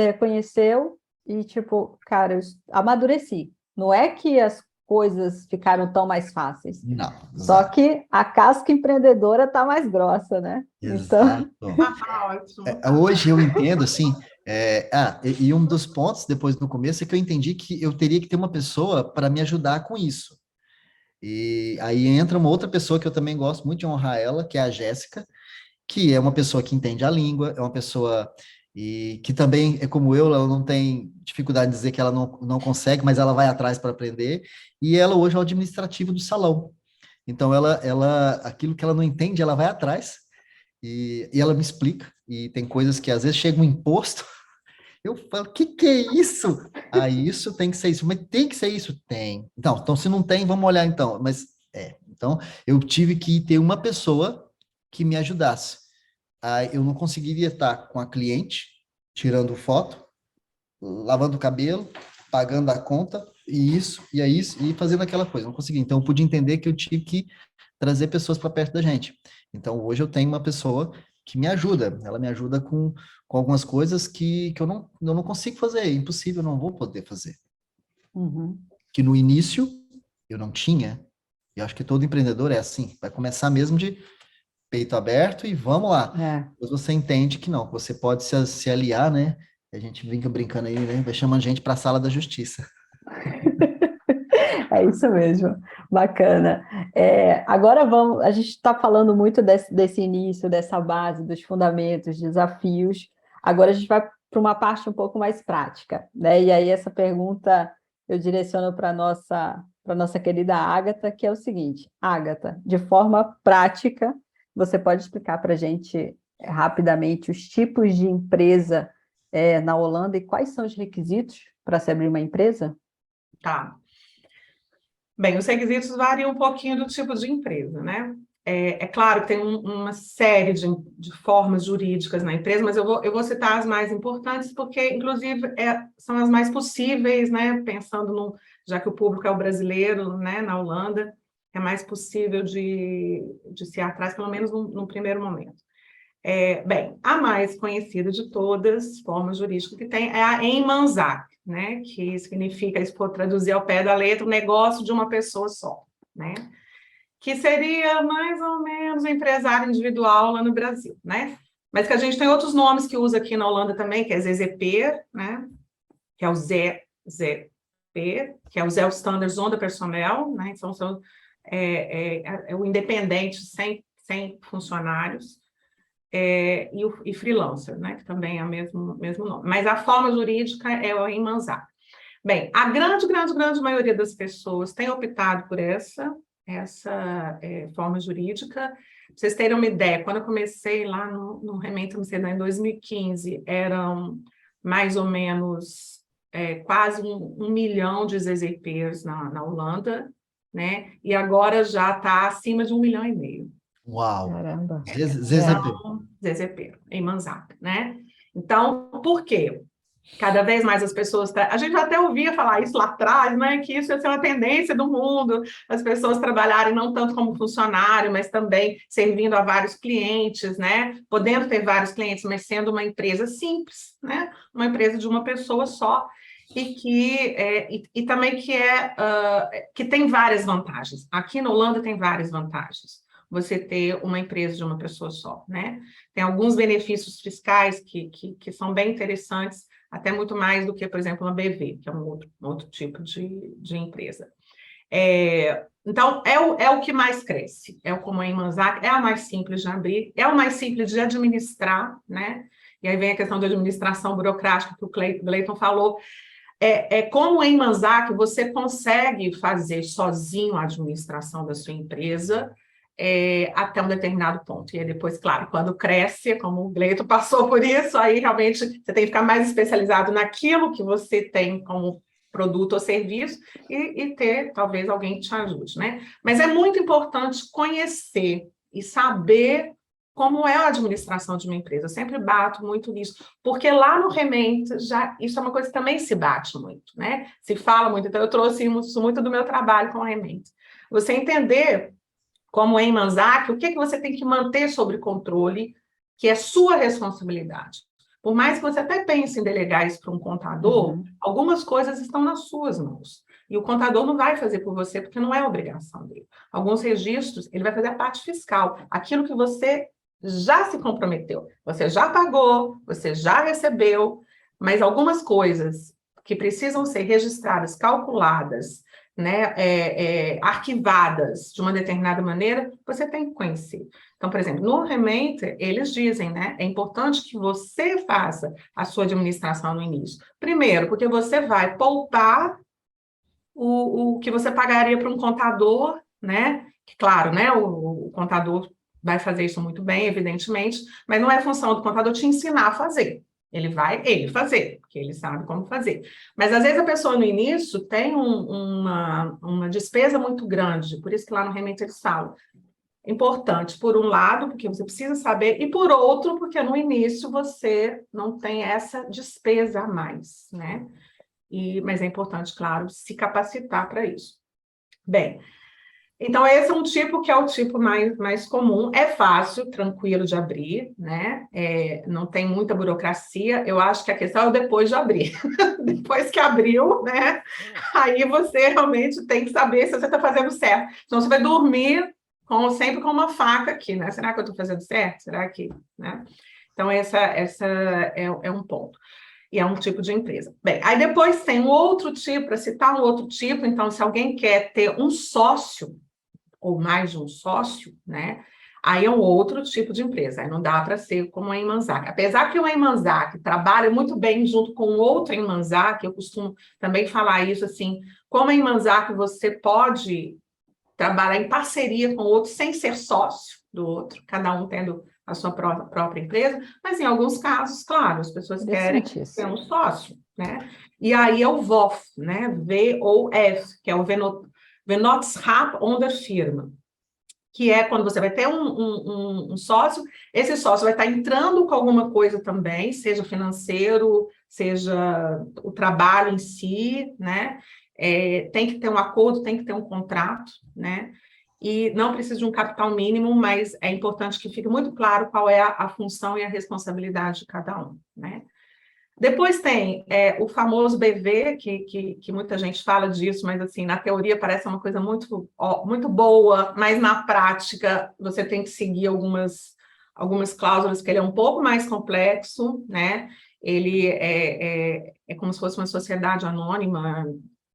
reconheceu e, tipo, cara, eu amadureci. Não é que as coisas ficaram tão mais fáceis, Não, só exato. que a casca empreendedora está mais grossa, né? Então, Exato. Ótimo. Hoje eu entendo, assim, e um dos pontos, depois no começo, é que eu entendi que eu teria que ter uma pessoa para me ajudar com isso. E aí entra uma outra pessoa que eu também gosto muito de honrar ela, que é a Jéssica, que é uma pessoa que entende a língua, é uma pessoa que também é como eu, ela não tem dificuldade de dizer que ela não consegue, mas ela vai atrás para aprender, e ela hoje é o administrativo do salão. Então, aquilo que ela não entende, ela vai atrás, e ela me explica, e tem coisas que às vezes chega um imposto, eu falo, o que é isso? Ah, isso tem que ser isso, mas tem que ser isso? Tem. Então, se não tem, vamos olhar então, mas então, eu tive que ter uma pessoa que me ajudasse. Eu não conseguiria estar com a cliente, tirando foto, lavando o cabelo, pagando a conta, e fazendo aquela coisa. Não conseguia. Então, eu pude entender que eu tive que trazer pessoas para perto da gente. Então, hoje eu tenho uma pessoa que me ajuda. Ela me ajuda com algumas coisas que eu não consigo fazer. É impossível, eu não vou poder fazer. uhum. Que no início eu não tinha. E eu acho que todo empreendedor é assim. Vai começar mesmo de peito aberto e vamos lá. Depois você entende que não, que você pode se aliar, né? A gente brinca brincando aí, né? Vai chamando gente para a sala da justiça. É isso mesmo, bacana. Agora a gente está falando muito desse início, dessa base, dos fundamentos, desafios. Agora a gente vai para uma parte um pouco mais prática, né? E aí essa pergunta eu direciono para nossa querida Ágata, que é o seguinte: Ágata, de forma prática, você pode explicar para a gente rapidamente os tipos de empresa na Holanda e quais são os requisitos para se abrir uma empresa? Tá. Bem, os requisitos variam um pouquinho do tipo de empresa, né? É claro que tem uma série de formas jurídicas na empresa, mas eu vou citar as mais importantes, porque, inclusive, são as mais possíveis, né? Pensando já que o público é o brasileiro, né? Na Holanda, é mais possível de se ir atrás, pelo menos num primeiro momento. Bem, a mais conhecida de todas, formas jurídicas que tem, é a Eenmanszaak, né? Que significa, se for traduzir ao pé da letra, o negócio de uma pessoa só, né? Que seria mais ou menos um empresário individual lá no Brasil, né? Mas que a gente tem outros nomes que usa aqui na Holanda também, que é ZZP, né? Que é o ZZP, que é o Zelfstandig Zonder Personeel, né? Então, é o independente sem funcionários. E freelancer, né, que também é o mesmo nome. Mas a forma jurídica é o Eenmanszaak. Bem, a grande maioria das pessoas tem optado por essa forma jurídica. Para vocês terem uma ideia, quando eu comecei lá no Rementa Amsterdã em 2015, eram mais ou menos quase um milhão de ZZPs na Holanda, né? E agora já está acima de 1,5 milhão. Uau! Caramba! ZZP. ZZP, Eenmanszaak, né? Então, por quê? Cada vez mais as pessoas... A gente até ouvia falar isso lá atrás, né? Que isso ia ser uma tendência do mundo, as pessoas trabalharem não tanto como funcionário, mas também servindo a vários clientes, né? Podendo ter vários clientes, mas sendo uma empresa simples, né? Uma empresa de uma pessoa só. E também que tem várias vantagens. Aqui na Holanda tem várias vantagens você ter uma empresa de uma pessoa só, né? Tem alguns benefícios fiscais que são bem interessantes, até muito mais do que, por exemplo, uma BV, que é um outro tipo de empresa. Então, é o que mais cresce, como a Eenmanszaak, é a mais simples de abrir, é o mais simples de administrar, né? E aí vem a questão da administração burocrática que o Cleiton falou. Como a Eenmanszaak, você consegue fazer sozinho a administração da sua empresa, até um determinado ponto. E aí depois, claro, quando cresce, como o Gleito passou por isso, aí realmente você tem que ficar mais especializado naquilo que você tem como produto ou serviço e ter, talvez, alguém que te ajude, né? Mas é muito importante conhecer e saber como é a administração de uma empresa. Eu sempre bato muito nisso, porque lá no Rementa, isso é uma coisa que também se bate muito, né? Se fala muito, então eu trouxe isso muito do meu trabalho com o Rementa. Você entender, como em Manzac, o que você tem que manter sob controle, que é sua responsabilidade. Por mais que você até pense em delegar isso para um contador, algumas coisas estão nas suas mãos. E o contador não vai fazer por você, porque não é obrigação dele. Alguns registros, ele vai fazer a parte fiscal, aquilo que você já se comprometeu. Você já pagou, você já recebeu, mas algumas coisas que precisam ser registradas, calculadas, né, arquivadas de uma determinada maneira, você tem que conhecer. Então, por exemplo, no Rementa, eles dizem, né, é importante que você faça a sua administração no início. Primeiro, porque você vai poupar o que você pagaria para um contador, né, que, claro, né, o contador vai fazer isso muito bem, evidentemente, mas não é função do contador te ensinar a fazer. Ele vai fazer, porque ele sabe como fazer. Mas, às vezes, a pessoa, no início, tem uma despesa muito grande, por isso que lá no Rementa eles falam. Importante, por um lado, porque você precisa saber, e por outro, porque no início você não tem essa despesa a mais, né? Mas é importante, claro, se capacitar para isso. Bem, então esse é um tipo que é o tipo mais comum, é fácil, tranquilo de abrir, né? Não tem muita burocracia, eu acho que a questão é depois de abrir. Depois que abriu, né? Aí você realmente tem que saber se você está fazendo certo. Senão você vai dormir sempre com uma faca aqui, né? Será que eu estou fazendo certo? Será que... né? Então, essa é um ponto. E é um tipo de empresa. Bem, aí depois tem um outro tipo, para citar um outro tipo, então, se alguém quer ter um sócio, ou mais de um sócio, né? Aí é um outro tipo de empresa, aí não dá para ser como a Imanzac. Apesar que o Imanzac trabalha muito bem junto com outro Imanzac, eu costumo também falar isso assim, como a Imanzac você pode trabalhar em parceria com o outro sem ser sócio do outro, cada um tendo a sua própria empresa, mas em alguns casos, claro, as pessoas querem ter um sócio, né? E aí é o VOF, né? VOF, que é o Vennootschap onder Firma, que é quando você vai ter um sócio, esse sócio vai estar entrando com alguma coisa também, seja financeiro, seja o trabalho em si, né? Tem que ter um acordo, tem que ter um contrato, né? E não precisa de um capital mínimo, mas é importante que fique muito claro qual é a função e a responsabilidade de cada um, né? Depois tem o famoso BV, que muita gente fala disso, mas assim, na teoria parece uma coisa muito boa, mas na prática você tem que seguir algumas cláusulas, que ele é um pouco mais complexo, né? Ele é como se fosse uma sociedade anônima,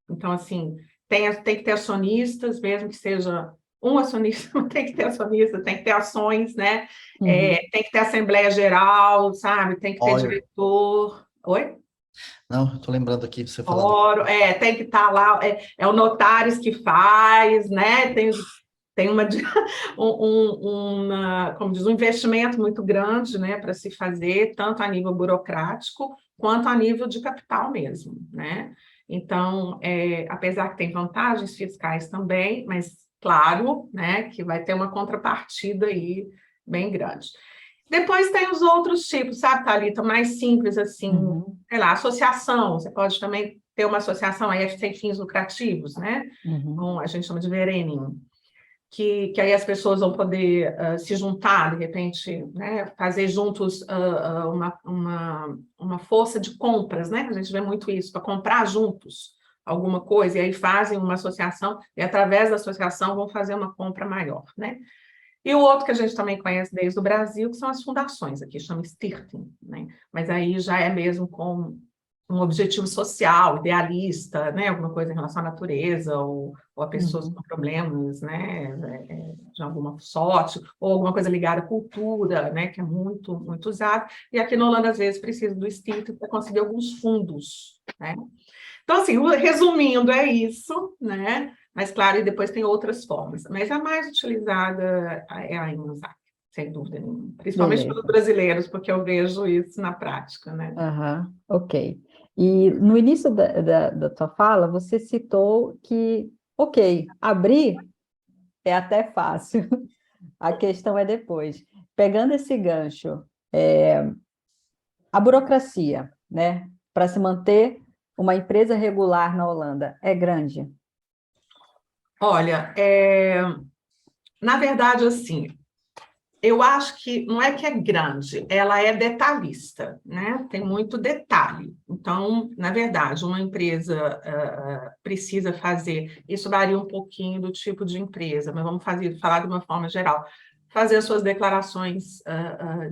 então, assim, tem que ter acionistas, mesmo que seja um acionista, mas tem que ter acionista, tem que ter ações, né? Tem que ter assembleia geral, sabe? Tem que ter diretor. Oi? Não, eu estou lembrando aqui, você falando. Tem que estar lá, é o notários que faz, né? Tem como diz, um investimento muito grande, né, para se fazer, tanto a nível burocrático, quanto a nível de capital mesmo, né? Então, apesar que tem vantagens fiscais também, mas, claro, né, que vai ter uma contrapartida aí bem grande. Depois tem os outros tipos, sabe, Thalita, mais simples, assim, sei lá, associação, você pode também ter uma associação aí sem fins lucrativos, né? Então, a gente chama de vereninho, que aí as pessoas vão poder se juntar, de repente, né, fazer juntos uma força de compras, né? A gente vê muito isso, para comprar juntos alguma coisa, e aí fazem uma associação, e através da associação vão fazer uma compra maior, né? E o outro que a gente também conhece desde o Brasil, que são as fundações, aqui chama Stichting, né? Mas aí já é mesmo com um objetivo social, idealista, né? Alguma coisa em relação à natureza, ou a pessoas com problemas, né? De alguma sorte, ou alguma coisa ligada à cultura, né? Que é muito, muito usado. E aqui na Holanda, às vezes, precisa do Stichting para conseguir alguns fundos, né? Então, assim, resumindo, é isso, né? Mas, claro, e depois tem outras formas. Mas a mais utilizada é a Imanzac, sem dúvida nenhuma. Principalmente pelos brasileiros, porque eu vejo isso na prática, né? Ok. E no início da tua fala, você citou que, ok, abrir é até fácil, a questão é depois. Pegando esse gancho, a burocracia, né, para se manter uma empresa regular na Holanda é grande? Olha, na verdade, assim, eu acho que não é que é grande, ela é detalhista, né? Tem muito detalhe. Então, na verdade, uma empresa precisa fazer, isso varia um pouquinho do tipo de empresa, mas vamos falar de uma forma geral, fazer as suas declarações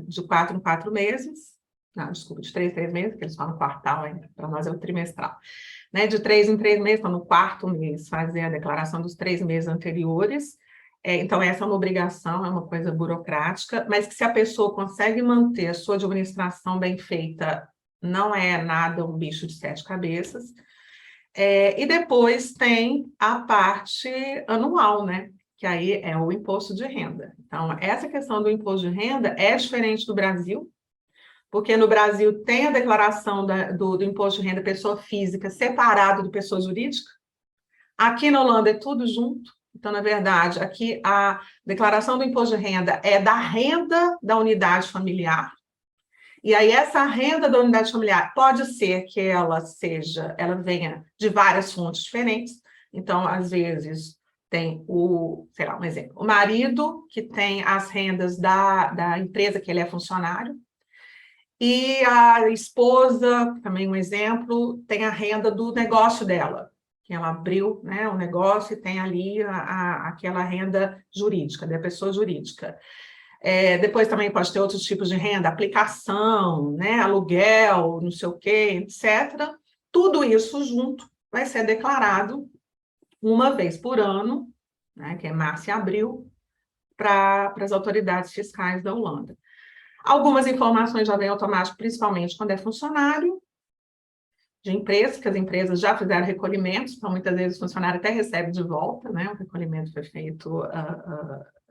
de 4 em 4 meses, não, desculpa, de 3 em 3 meses, que eles falam quartal, para nós é o trimestral, né? De 3 em 3 meses, então no quarto mês, fazer a declaração dos 3 meses anteriores. Então, essa é uma obrigação, é uma coisa burocrática, mas que se a pessoa consegue manter a sua administração bem feita, não é nada um bicho de 7 cabeças. E depois tem a parte anual, né? Que aí é o imposto de renda. Então, essa questão do imposto de renda é diferente do Brasil, porque no Brasil tem a declaração do imposto de renda pessoa física separado de pessoa jurídica. Aqui na Holanda é tudo junto. Então, na verdade, aqui a declaração do imposto de renda é da renda da unidade familiar. E aí, essa renda da unidade familiar pode ser que ela venha de várias fontes diferentes. Então, às vezes, tem sei lá, um exemplo, o marido que tem as rendas da empresa que ele é funcionário, e a esposa, também um exemplo, tem a renda do negócio dela, que ela abriu, né, o negócio e tem ali aquela renda jurídica, da pessoa jurídica. Depois também pode ter outros tipos de renda, aplicação, né, aluguel, não sei o quê, etc. Tudo isso junto vai ser declarado uma vez por ano, né, que é março e abril, para as autoridades fiscais da Holanda. Algumas informações já vêm automático, principalmente quando é funcionário de empresa, que as empresas já fizeram recolhimentos, então muitas vezes o funcionário até recebe de volta, né? O recolhimento foi feito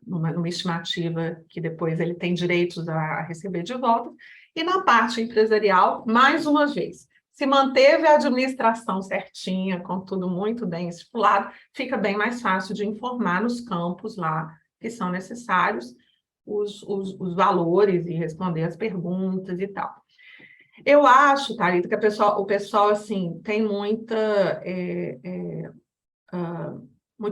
numa estimativa que depois ele tem direitos a receber de volta. E na parte empresarial, mais uma vez, se manteve a administração certinha, com tudo muito bem estipulado, fica bem mais fácil de informar nos campos lá que são necessários os valores e responder as perguntas e tal. Eu acho, Thalita, que o pessoal assim, tem muito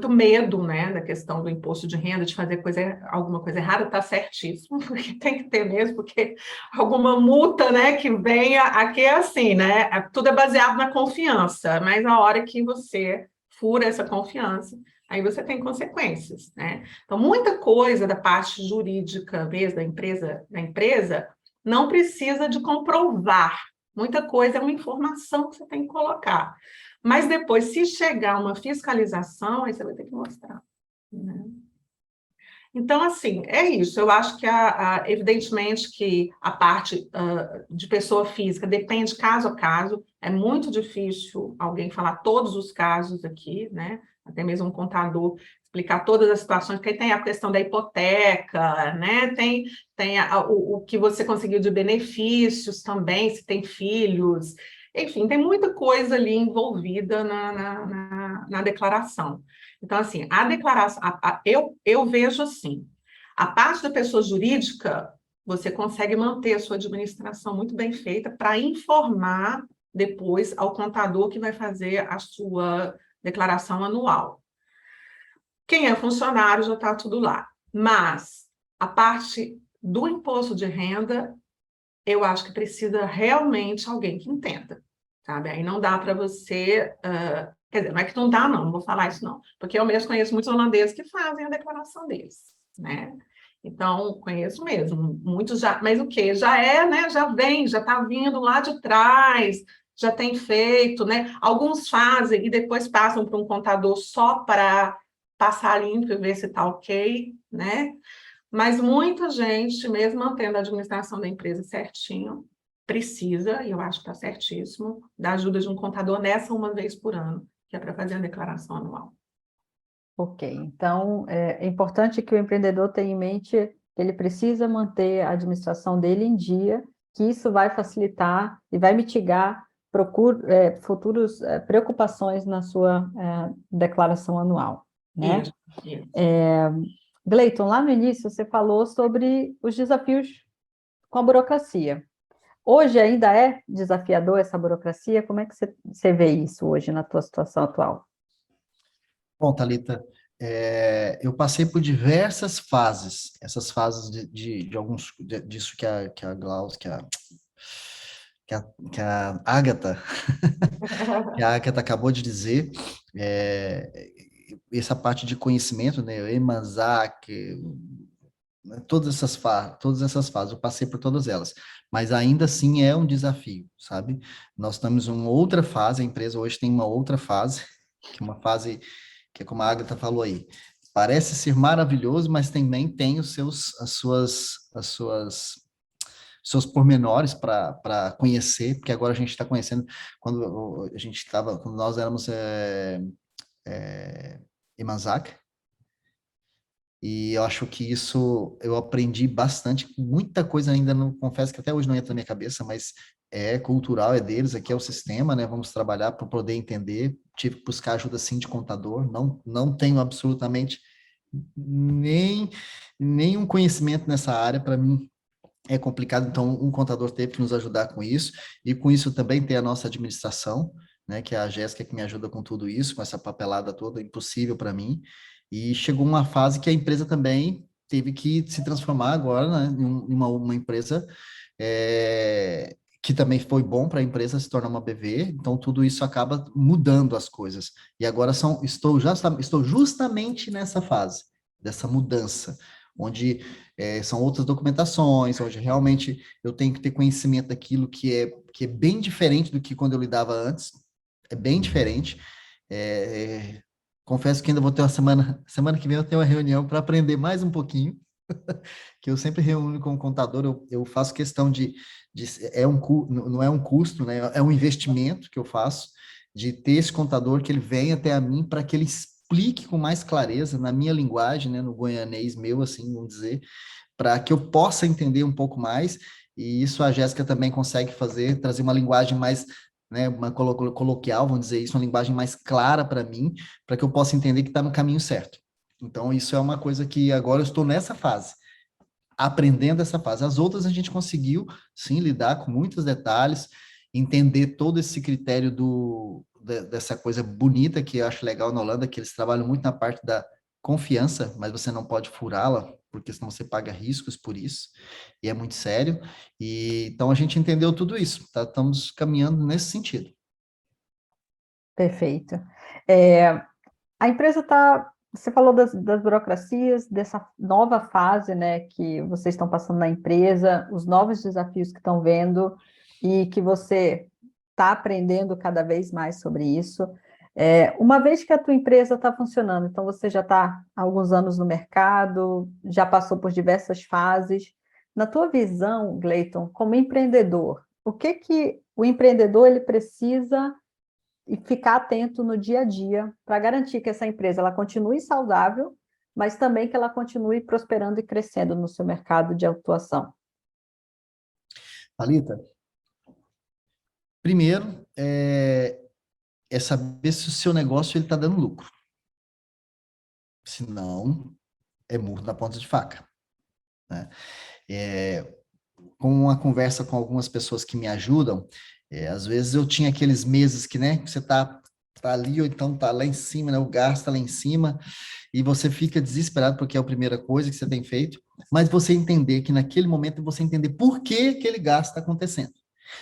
medo, né, da questão do imposto de renda, de fazer alguma coisa errada, está certíssimo, porque tem que ter mesmo, porque alguma multa, né, que venha, aqui é assim, né, tudo é baseado na confiança, mas a hora que você fura essa confiança, aí você tem consequências, né? Então, muita coisa da parte jurídica mesmo da empresa não precisa de comprovar. Muita coisa é uma informação que você tem que colocar. Mas depois, se chegar uma fiscalização, aí você vai ter que mostrar, né? Então, assim, é isso. Eu acho que, evidentemente, que a parte de pessoa física depende caso a caso. É muito difícil alguém falar todos os casos aqui, né? Até mesmo um contador explicar todas as situações, porque tem a questão da hipoteca, né? Tem o que você conseguiu de benefícios também, se tem filhos. Enfim, tem muita coisa ali envolvida na declaração. Então, assim, a declaração, eu vejo assim, a parte da pessoa jurídica, você consegue manter a sua administração muito bem feita para informar depois ao contador que vai fazer a sua declaração anual. Quem é funcionário já está tudo lá. Mas a parte do imposto de renda, eu acho que precisa realmente alguém que entenda, sabe? Aí não dá para você... quer dizer, não é que não dá, não vou falar isso, não. Porque eu mesmo conheço muitos holandeses que fazem a declaração deles, né? Então, conheço mesmo, muitos já... Mas o quê? Já é, né? Já vem, já está vindo lá de trás, já tem feito, né? Alguns fazem e depois passam para um contador só para passar limpo e ver se está ok, né? Mas muita gente, mesmo mantendo a administração da empresa certinho, precisa, e eu acho que está certíssimo, da ajuda de um contador nessa uma vez por ano, que é para fazer a declaração anual. Ok, então é importante que o empreendedor tenha em mente que ele precisa manter a administração dele em dia, que isso vai facilitar e vai mitigar futuras preocupações na sua declaração anual, né? Isso. Gleiton, lá no início você falou sobre os desafios com a burocracia. Hoje ainda é desafiador essa burocracia? Como é que você vê isso hoje na tua situação atual? Bom, Thalita, eu passei por diversas fases, essas fases disso que a Glaus, que a Ágata, que a Agatha acabou de dizer, essa parte de conhecimento, né, Emanzak, né, todas essas fases, eu passei por todas elas, mas ainda assim é um desafio, sabe? Nós estamos em uma outra fase, a empresa hoje tem uma outra fase, que é uma fase que é como a Agatha falou aí, parece ser maravilhoso, mas também tem seus pormenores para conhecer, porque agora a gente está conhecendo, quando nós éramos Imanzak, e eu acho que isso eu aprendi bastante, muita coisa ainda não, confesso que até hoje não entra na minha cabeça, mas é cultural, é deles, aqui é o sistema, né? Vamos trabalhar para poder entender. Tive que buscar ajuda sim de contador, não tenho absolutamente nem nenhum conhecimento nessa área, para mim é complicado, então um contador teve que nos ajudar com isso, e com isso também tem a nossa administração, né, que é a Jéssica que me ajuda com tudo isso, com essa papelada toda, impossível para mim, e chegou uma fase que a empresa também teve que se transformar agora, né, em uma empresa que também foi bom para a empresa se tornar uma BV, então tudo isso acaba mudando as coisas, e agora estou justamente nessa fase, dessa mudança, onde são outras documentações, onde realmente eu tenho que ter conhecimento daquilo que é bem diferente do que quando eu lidava antes, é bem diferente. Confesso que ainda vou ter semana que vem eu tenho uma reunião para aprender mais um pouquinho, que eu sempre reúno com o contador, eu faço questão não é um custo, né? É um investimento que eu faço, de ter esse contador que ele venha até a mim para que ele explique com mais clareza, na minha linguagem, né, no goianês meu, assim, vamos dizer, para que eu possa entender um pouco mais, e isso a Jéssica também consegue fazer, trazer uma linguagem mais, né, uma coloquial, vamos dizer isso, uma linguagem mais clara para mim, para que eu possa entender que está no caminho certo. Então, isso é uma coisa que agora eu estou nessa fase, aprendendo essa fase. As outras a gente conseguiu, sim, lidar com muitos detalhes, entender todo esse critério dessa coisa bonita que eu acho legal na Holanda, que eles trabalham muito na parte da confiança, mas você não pode furá-la, porque senão você paga riscos por isso, e é muito sério. E então a gente entendeu tudo isso, tá? Estamos caminhando nesse sentido. Perfeito. A empresa está. Você falou das burocracias, dessa nova fase, né, que vocês estão passando na empresa, os novos desafios que estão vendo e que você está aprendendo cada vez mais sobre isso. Uma vez que a tua empresa está funcionando, então você já está há alguns anos no mercado, já passou por diversas fases. Na tua visão, Gleiton, como empreendedor, o que o empreendedor ele precisa e ficar atento no dia a dia para garantir que essa empresa ela continue saudável, mas também que ela continue prosperando e crescendo no seu mercado de atuação? Thalita, primeiro, é saber se o seu negócio está dando lucro. Se não, é murro na ponta de faca, né? Com uma conversa com algumas pessoas que me ajudam, às vezes eu tinha aqueles meses que, né, você tá ali, ou então tá lá em cima, né, o gasto tá lá em cima, e você fica desesperado porque é a primeira coisa que você tem feito, mas você entender que naquele momento, você entender por que aquele gasto está acontecendo.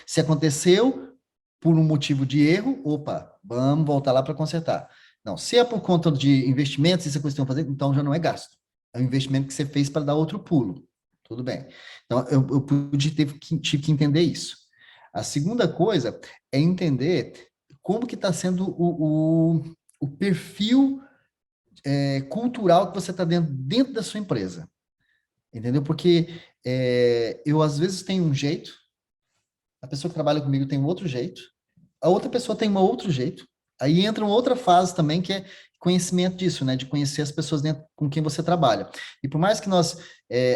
Se aconteceu por um motivo de erro, opa, vamos voltar lá para consertar. Não, se é por conta de investimentos, se é coisa que estão fazendo, então já não é gasto. É um investimento que você fez para dar outro pulo. Tudo bem. Então, tive que entender isso. A segunda coisa é entender como que está sendo o perfil cultural que você está dentro da sua empresa. Entendeu? Porque eu, às vezes, tenho um jeito, a pessoa que trabalha comigo tem um outro jeito, a outra pessoa tem um outro jeito, Aí entra uma outra fase também, que é conhecimento disso, né? De conhecer as pessoas dentro, com quem você trabalha. E por mais que nós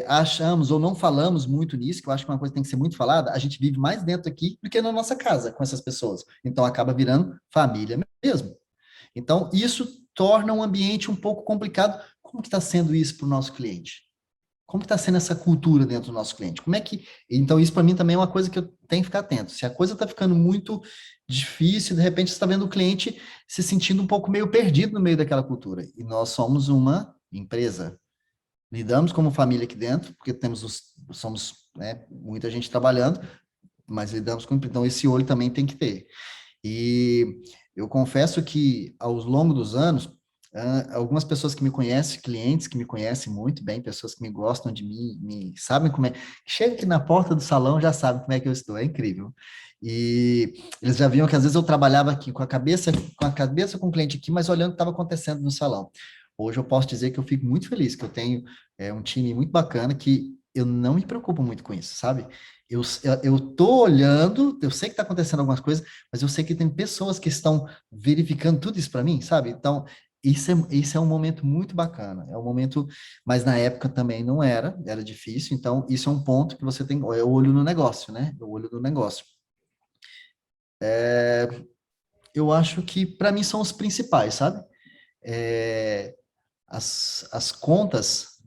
achamos ou não falamos muito nisso, que eu acho que uma coisa que tem que ser muito falada, a gente vive mais dentro aqui do que na nossa casa com essas pessoas. Então acaba virando família mesmo. Então isso torna um ambiente um pouco complicado. Como que está sendo isso para o nosso cliente? Como que está sendo essa cultura dentro do nosso cliente? Como é que... Então, isso para mim também é uma coisa que eu tenho que ficar atento. Se a coisa está ficando muito difícil, de repente você está vendo o cliente se sentindo um pouco meio perdido no meio daquela cultura. E nós somos uma empresa. Lidamos como família aqui dentro, porque somos, né, muita gente trabalhando, mas lidamos com... Então, esse olho também tem que ter. E eu confesso que, ao longo dos anos, algumas pessoas que me conhecem, clientes que me conhecem muito bem, pessoas que me gostam de mim, sabem como é. Chega aqui na porta do salão, já sabem como é que eu estou, é incrível. E eles já viam que às vezes eu trabalhava aqui com o cliente aqui, mas olhando o que estava acontecendo no salão. Hoje eu posso dizer que eu fico muito feliz, que eu tenho um time muito bacana, que eu não me preocupo muito com isso, sabe? Eu tô olhando, eu sei que está acontecendo algumas coisas, mas eu sei que tem pessoas que estão verificando tudo isso para mim, sabe? Então, isso é um momento muito bacana, é um momento, mas na época também não era difícil, então isso é um ponto que você tem, é o olho no negócio, né? É o olho no negócio. Eu acho que para mim são os principais, sabe? É, as contas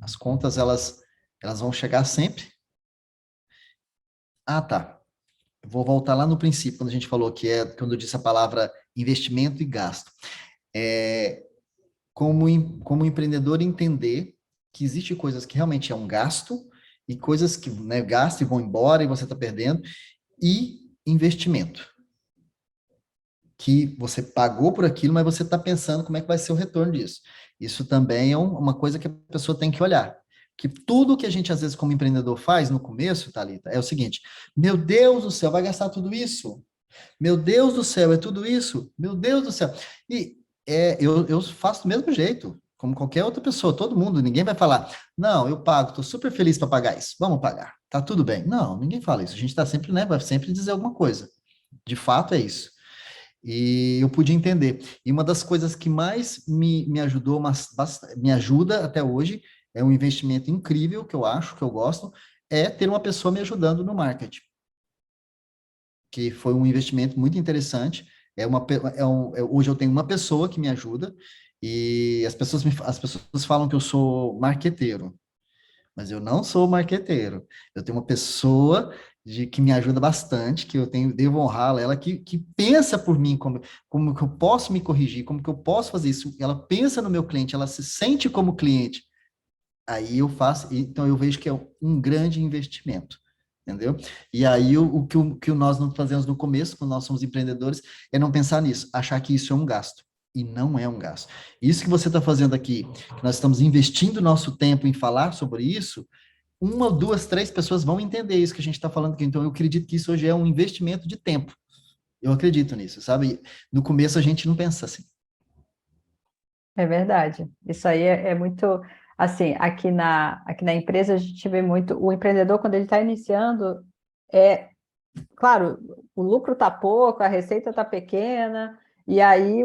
elas vão chegar sempre. Ah, tá. Eu vou voltar lá no princípio, quando a gente falou quando eu disse a palavra investimento e gasto. É, como empreendedor, entender que existe coisas que realmente é um gasto e coisas que, né, gastam e vão embora e você está perdendo, e investimento, que você pagou por aquilo, mas você está pensando como é que vai ser o retorno disso. Isso também é uma coisa que a pessoa tem que olhar. Que tudo que a gente, às vezes, como empreendedor faz no começo, Thalita, é o seguinte: meu Deus do céu, vai gastar tudo isso? Meu Deus do céu, é tudo isso? Meu Deus do céu. E eu faço do mesmo jeito, como qualquer outra pessoa, todo mundo, ninguém vai falar, não, eu pago, estou super feliz para pagar isso, vamos pagar, tá tudo bem. Não, ninguém fala isso, a gente está sempre, né, vai sempre dizer alguma coisa. De fato é isso. E eu pude entender. E uma das coisas que mais me ajudou, mas me ajuda até hoje, é um investimento incrível que eu acho, que eu gosto, é ter uma pessoa me ajudando no marketing, que foi um investimento muito interessante. Hoje eu tenho uma pessoa que me ajuda, e as pessoas falam que eu sou marqueteiro, mas eu não sou marqueteiro. Eu tenho uma pessoa que me ajuda bastante, que devo honrá-la, ela que pensa por mim, como que eu posso me corrigir, como que eu posso fazer isso. Ela pensa no meu cliente, ela se sente como cliente. Aí eu faço, então eu vejo que é um grande investimento, entendeu? E aí o que nós não fazemos no começo, quando nós somos empreendedores, é não pensar nisso, achar que isso é um gasto. E não é um gasto. Isso que você está fazendo aqui, que nós estamos investindo nosso tempo em falar sobre isso, uma, duas, três pessoas vão entender isso que a gente está falando aqui. Então, eu acredito que isso hoje é um investimento de tempo. Eu acredito nisso, sabe? No começo a gente não pensa assim. É verdade. Isso aí é muito assim, aqui na empresa a gente vê muito o empreendedor quando ele está iniciando, é claro, o lucro está pouco, a receita está pequena, e aí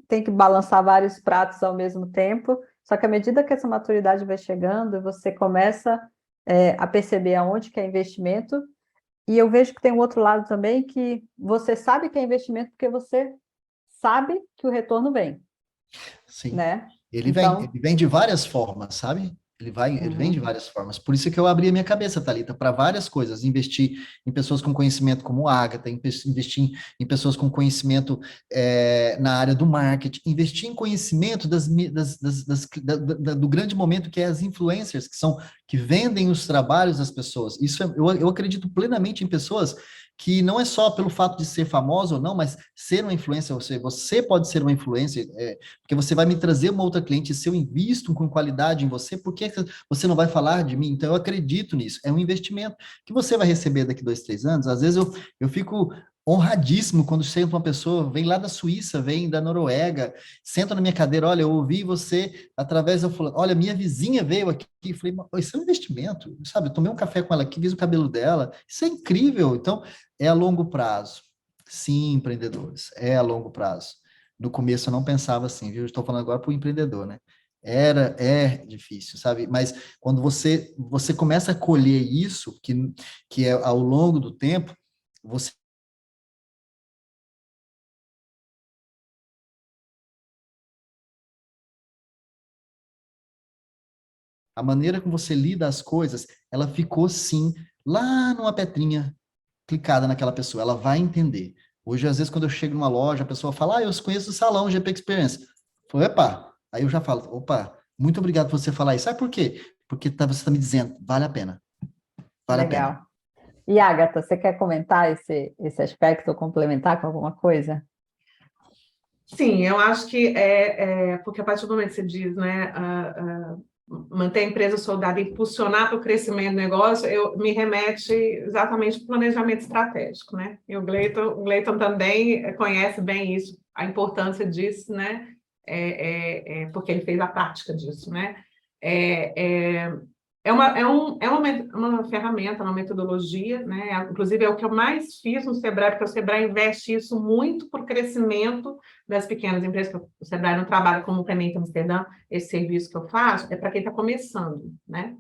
tem que balançar vários pratos ao mesmo tempo. Só que à medida que essa maturidade vai chegando, você começa a perceber aonde que é investimento. E eu vejo que tem um outro lado também que você sabe que é investimento porque você sabe que o retorno vem, Sim. né? Ele vem, Então, ele vem de várias formas, sabe? Ele vem de uhum, várias formas. Por isso que eu abri a minha cabeça, Thalita, para várias coisas. Investir em pessoas com conhecimento como Agatha, investir em pessoas com conhecimento na área do marketing, investir em conhecimento do grande momento que é as influencers, que vendem os trabalhos das pessoas. Isso eu acredito plenamente em pessoas que não é só pelo fato de ser famosa ou não, mas ser uma influencer, você pode ser uma influencer, porque você vai me trazer uma outra cliente, se eu invisto com qualidade em você, por que você não vai falar de mim? Então, eu acredito nisso. É um investimento que você vai receber daqui 2, 3 anos. Às vezes, eu fico honradíssimo quando senta uma pessoa, vem lá da Suíça, vem da Noruega, senta na minha cadeira, olha, eu ouvi você através da fulano, olha, minha vizinha veio aqui, e falei, isso é um investimento, sabe? Eu tomei um café com ela aqui, fiz o cabelo dela, isso é incrível. Então, é a longo prazo. Sim, empreendedores, é a longo prazo. No começo eu não pensava assim, viu? Estou falando agora para o empreendedor, né? É difícil, sabe? Mas quando você começa a colher isso, que é ao longo do tempo, você a maneira como você lida as coisas, ela ficou sim lá numa pedrinha clicada naquela pessoa, ela vai entender. Hoje, às vezes, quando eu chego numa loja, a pessoa fala, eu conheço o salão GP Experience. Eu falo, epa, aí eu já falo, opa, muito obrigado por você falar isso. Sabe por quê? Porque você está me dizendo, vale a pena, vale a pena. Legal. E, Agatha, você quer comentar esse aspecto ou complementar com alguma coisa? Sim, eu acho que porque a partir do momento que você diz, né, manter a empresa soldada, impulsionar para o crescimento do negócio, me remete exatamente para o planejamento estratégico, né? E o Gleiton também conhece bem isso, a importância disso, né? Porque ele fez a prática disso, né? É, é, uma ferramenta, uma metodologia, né? Inclusive é o que eu mais fiz no Sebrae, porque o Sebrae investe isso muito para o crescimento das pequenas empresas, que o Sebrae não trabalha como o Clemente Amsterdã, esse serviço que eu faço é para quem está começando, né?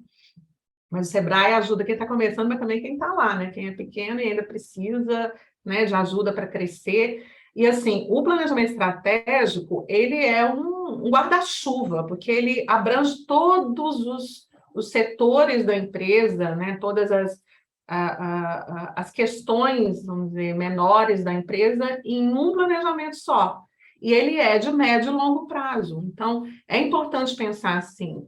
Mas o Sebrae ajuda quem está começando, mas também quem está lá, né? Quem é pequeno e ainda precisa, né, de ajuda para crescer. E, assim, o planejamento estratégico, ele é um guarda-chuva, porque ele abrange todos os setores da empresa, né? Todas as questões, vamos dizer, menores da empresa em um planejamento só. E ele é de médio e longo prazo. Então, é importante pensar assim,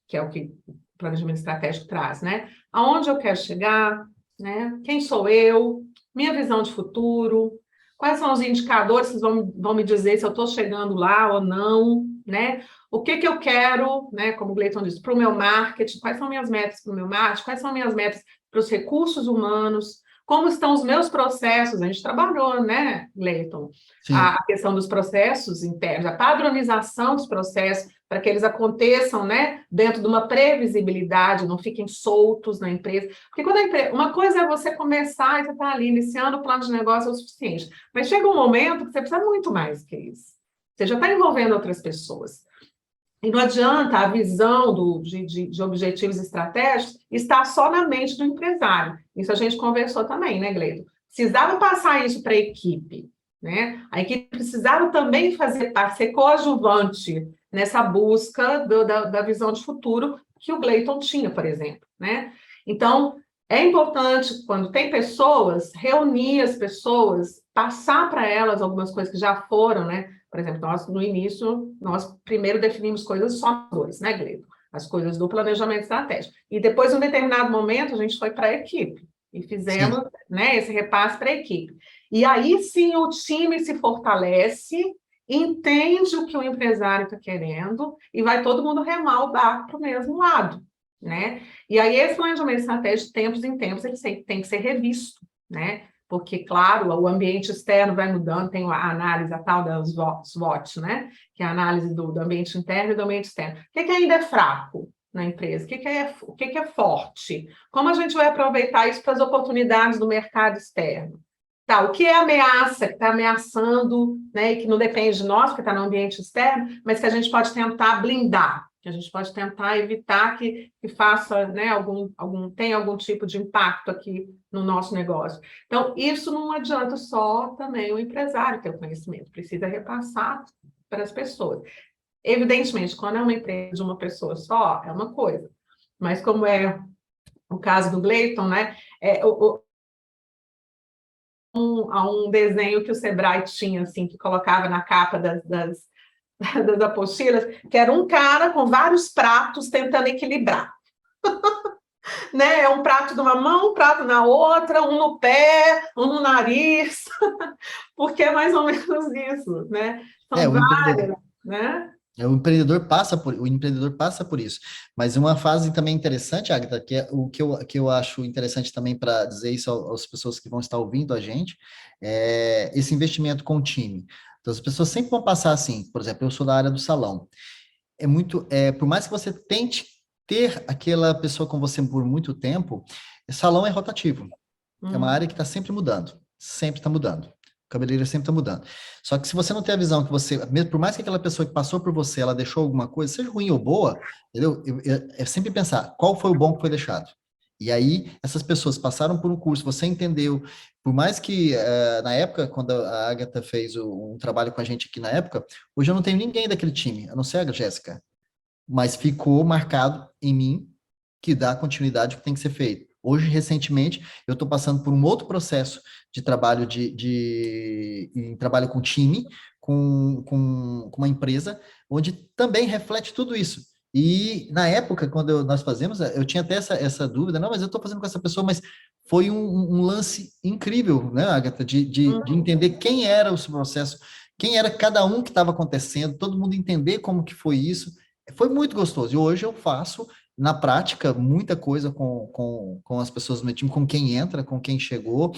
que é o que o planejamento estratégico traz, né? Aonde eu quero chegar, né? Quem sou eu, minha visão de futuro, quais são os indicadores que vão me dizer se eu estou chegando lá ou não, né? O que eu quero, né? Como o Gleiton disse, para o meu marketing, quais são minhas metas para o meu marketing, quais são minhas metas para os recursos humanos, como estão os meus processos, a gente trabalhou, né, Gleiton? Sim, A questão dos processos internos, a padronização dos processos, para que eles aconteçam, né, dentro de uma previsibilidade, não fiquem soltos na empresa. Porque quando uma coisa é você começar e você está ali iniciando o plano de negócio é o suficiente, mas chega um momento que você precisa muito mais que isso. Você já está envolvendo outras pessoas. E não adianta a visão de objetivos estratégicos estar só na mente do empresário. Isso a gente conversou também, né, Gleito? Precisava passar isso para a equipe, né? A equipe precisava também fazer parte, ser coadjuvante nessa busca da visão de futuro que o Gleiton tinha, por exemplo, né? Então, é importante, quando tem pessoas, reunir as pessoas, passar para elas algumas coisas que já foram, né? Por exemplo, nós, no início, nós primeiro definimos coisas só dois, né, Gleiton? As coisas do planejamento estratégico. E depois, em um determinado momento, a gente foi para a equipe e fizemos, sim. né, esse repasse para a equipe. E aí, sim, o time se fortalece, entende o que o empresário está querendo e vai todo mundo remar o barco para o mesmo lado, né? E aí, esse planejamento estratégico, de tempos em tempos, ele tem que ser revisto, né? Porque, claro, o ambiente externo vai mudando, tem a análise, a tal das SWOT, né? Que é a análise do ambiente interno e do ambiente externo. O que ainda é fraco na empresa? O que é forte? Como a gente vai aproveitar isso para as oportunidades do mercado externo? Tá, o que é ameaça, que está ameaçando, né, e que não depende de nós, porque está no ambiente externo, mas que a gente pode tentar blindar, que a gente pode tentar evitar que faça, né, tenha algum tipo de impacto aqui no nosso negócio. Então, isso não adianta só também o empresário ter o conhecimento, precisa repassar para as pessoas. Evidentemente, quando é uma empresa de uma pessoa só, é uma coisa, mas como é o caso do Gleiton, né, a um desenho que o Sebrae tinha, assim, que colocava na capa das apostilas, que era um cara com vários pratos tentando equilibrar. Né? É um prato de uma mão, um prato na outra, um no pé, um no nariz, porque é mais ou menos isso, né? São O empreendedor, várias, né? o empreendedor passa por isso. Mas uma fase também interessante, Agatha, que é o que eu acho interessante também para dizer isso às pessoas que vão estar ouvindo a gente, é esse investimento com o time. Então, as pessoas sempre vão passar assim, por exemplo, eu sou da área do salão. Por mais que você tente ter aquela pessoa com você por muito tempo, salão é rotativo. É uma área que está sempre mudando, sempre está mudando. cabeleireiro sempre está mudando. Só que se você não tem a visão que você, por mais que aquela pessoa que passou por você, ela deixou alguma coisa, seja ruim ou boa, entendeu? É sempre pensar qual foi o bom que foi deixado. E aí, essas pessoas passaram por um curso, você entendeu, por mais que na época, quando a Agatha fez um trabalho com a gente aqui na época, hoje eu não tenho ninguém daquele time, a não ser a Jéssica, mas ficou marcado em mim que dá continuidade ao que tem que ser feito. Hoje, recentemente, eu estou passando por um outro processo de trabalho em trabalho com time, com uma empresa, onde também reflete tudo isso. E na época, quando nós fazemos, eu tinha até essa dúvida, não, mas eu estou fazendo com essa pessoa, mas foi um lance incrível, né, Agatha, de entender quem era o processo, quem era cada um que estava acontecendo, todo mundo entender como que foi isso. Foi muito gostoso. E hoje eu faço na prática, muita coisa com as pessoas do meu time, com quem entra, com quem chegou.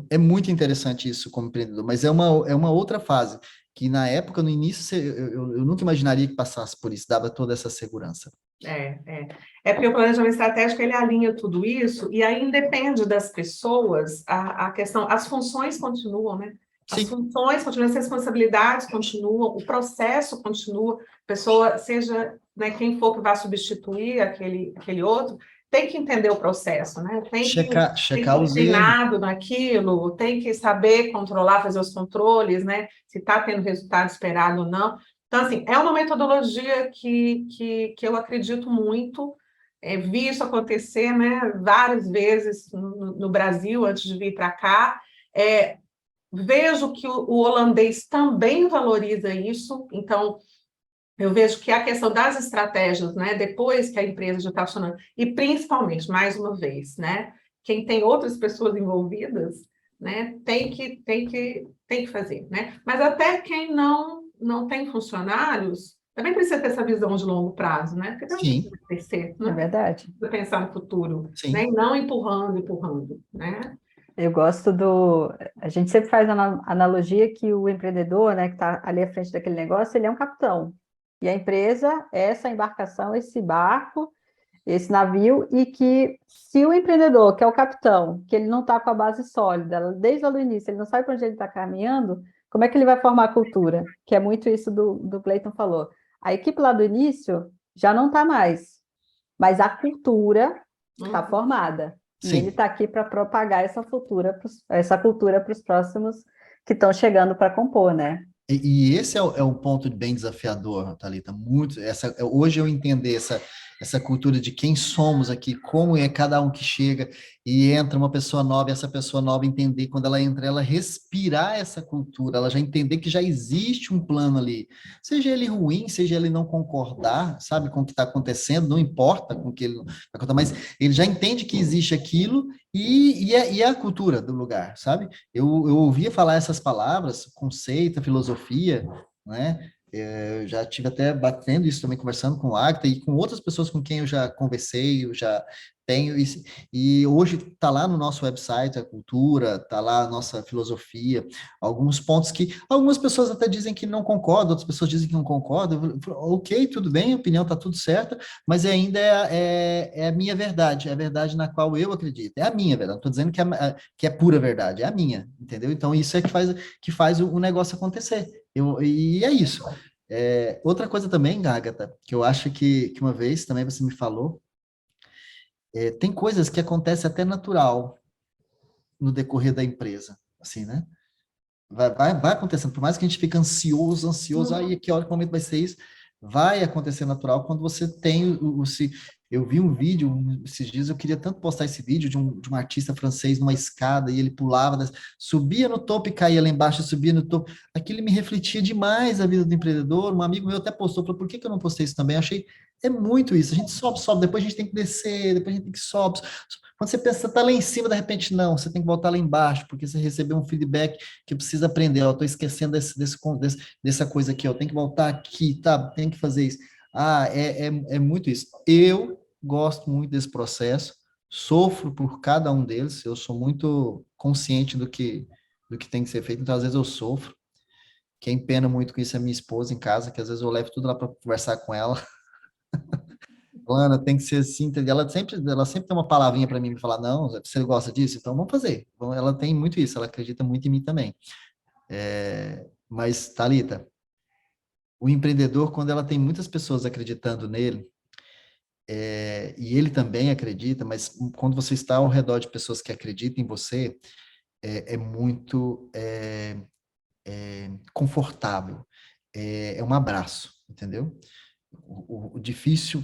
É muito interessante isso como empreendedor, mas é uma outra fase, que na época, no início, eu nunca imaginaria que passasse por isso, dava toda essa segurança. É porque o planejamento estratégico ele alinha tudo isso e aí independe das pessoas a questão, as funções continuam, né? As Sim. funções continuam, as responsabilidades continuam, o processo continua, a pessoa, seja, né, quem for que vai substituir aquele outro, tem que entender o processo, né? Tem que Checar ser os erros. treinado naquilo, tem que saber controlar, fazer os controles, né? Se está tendo resultado esperado ou não. Então, assim, é uma metodologia que eu acredito muito, vi isso acontecer, né, várias vezes no Brasil, antes de vir para cá. Vejo que o holandês também valoriza isso, então eu vejo que a questão das estratégias, né, depois que a empresa já está funcionando, e principalmente, mais uma vez, né, quem tem outras pessoas envolvidas, né, tem que fazer, né? Mas até quem não tem funcionários, também precisa ter essa visão de longo prazo, né? Porque também Sim, precisa crescer, É né? verdade. Precisa pensar no futuro, né? sim, E não empurrando, né? Eu gosto do. A gente sempre faz a analogia que o empreendedor, né, que está ali à frente daquele negócio, ele é um capitão. E a empresa é essa embarcação, esse barco, esse navio, e que se o empreendedor, que é o capitão, que ele não está com a base sólida, desde o início, ele não sabe para onde ele está caminhando, como é que ele vai formar a cultura? Que é muito isso do Cleiton falou. A equipe lá do início já não está mais, mas a cultura está formada. E ele sim. está aqui para propagar essa cultura para os próximos que estão chegando para compor, né? E esse é um ponto bem desafiador, Thalita. Muito, hoje eu entender essa cultura de quem somos aqui, como é cada um que chega e entra uma pessoa nova, e essa pessoa nova entender, quando ela entra, ela respirar essa cultura, ela já entender que já existe um plano ali. Seja ele ruim, seja ele não concordar, sabe, com o que está acontecendo, não importa com o que ele vai contar, mas ele já entende que existe aquilo e é a cultura do lugar, sabe? Eu ouvia falar essas palavras, conceito, filosofia, né? Eu já tive até batendo isso também, conversando com o Agatha e com outras pessoas com quem eu já conversei, eu já tenho isso. E hoje está lá no nosso website a cultura, está lá a nossa filosofia, alguns pontos que algumas pessoas até dizem que não concordam, outras pessoas dizem que não concordam. Eu falo, ok, tudo bem, a opinião está tudo certa, mas ainda é a minha verdade, é a verdade na qual eu acredito, é a minha verdade. Não estou dizendo que é pura verdade, é a minha, entendeu? Então isso é que faz o negócio acontecer. E é isso. Outra coisa também, Agatha, que eu acho que uma vez também você me falou, tem coisas que acontecem até natural no decorrer da empresa, assim, né? Vai acontecendo, por mais que a gente fique ansioso, aí que hora que momento vai ser isso, vai acontecer natural quando você tem eu vi um vídeo esses dias, eu queria tanto postar esse vídeo de um artista francês numa escada e ele pulava, subia no topo e caía lá embaixo, subia no topo. Aquilo me refletia demais a vida do empreendedor. Um amigo meu até postou, falou, por que eu não postei isso também? Eu achei, é muito isso. A gente sobe, depois a gente tem que descer, depois a gente tem que sobe. Quando você pensa, você está lá em cima, de repente não, você tem que voltar lá embaixo, porque você recebeu um feedback que precisa aprender. Eu estou esquecendo dessa coisa aqui, eu tenho que voltar aqui, tá? Tem que fazer isso. É muito isso. Eu gosto muito desse processo, sofro por cada um deles, eu sou muito consciente do que tem que ser feito, então às vezes eu sofro. Quem pena muito com isso é minha esposa em casa, que às vezes eu levo tudo lá para conversar com ela. Plana, tem que ser assim, entendeu? Ela sempre tem uma palavrinha para mim, me falar, não, você gosta disso? Então vamos fazer. Então, ela tem muito isso, ela acredita muito em mim também. Mas, Thalita, o empreendedor, quando ela tem muitas pessoas acreditando nele, e ele também acredita, mas quando você está ao redor de pessoas que acreditam em você, é muito confortável, é um abraço, entendeu? O difícil,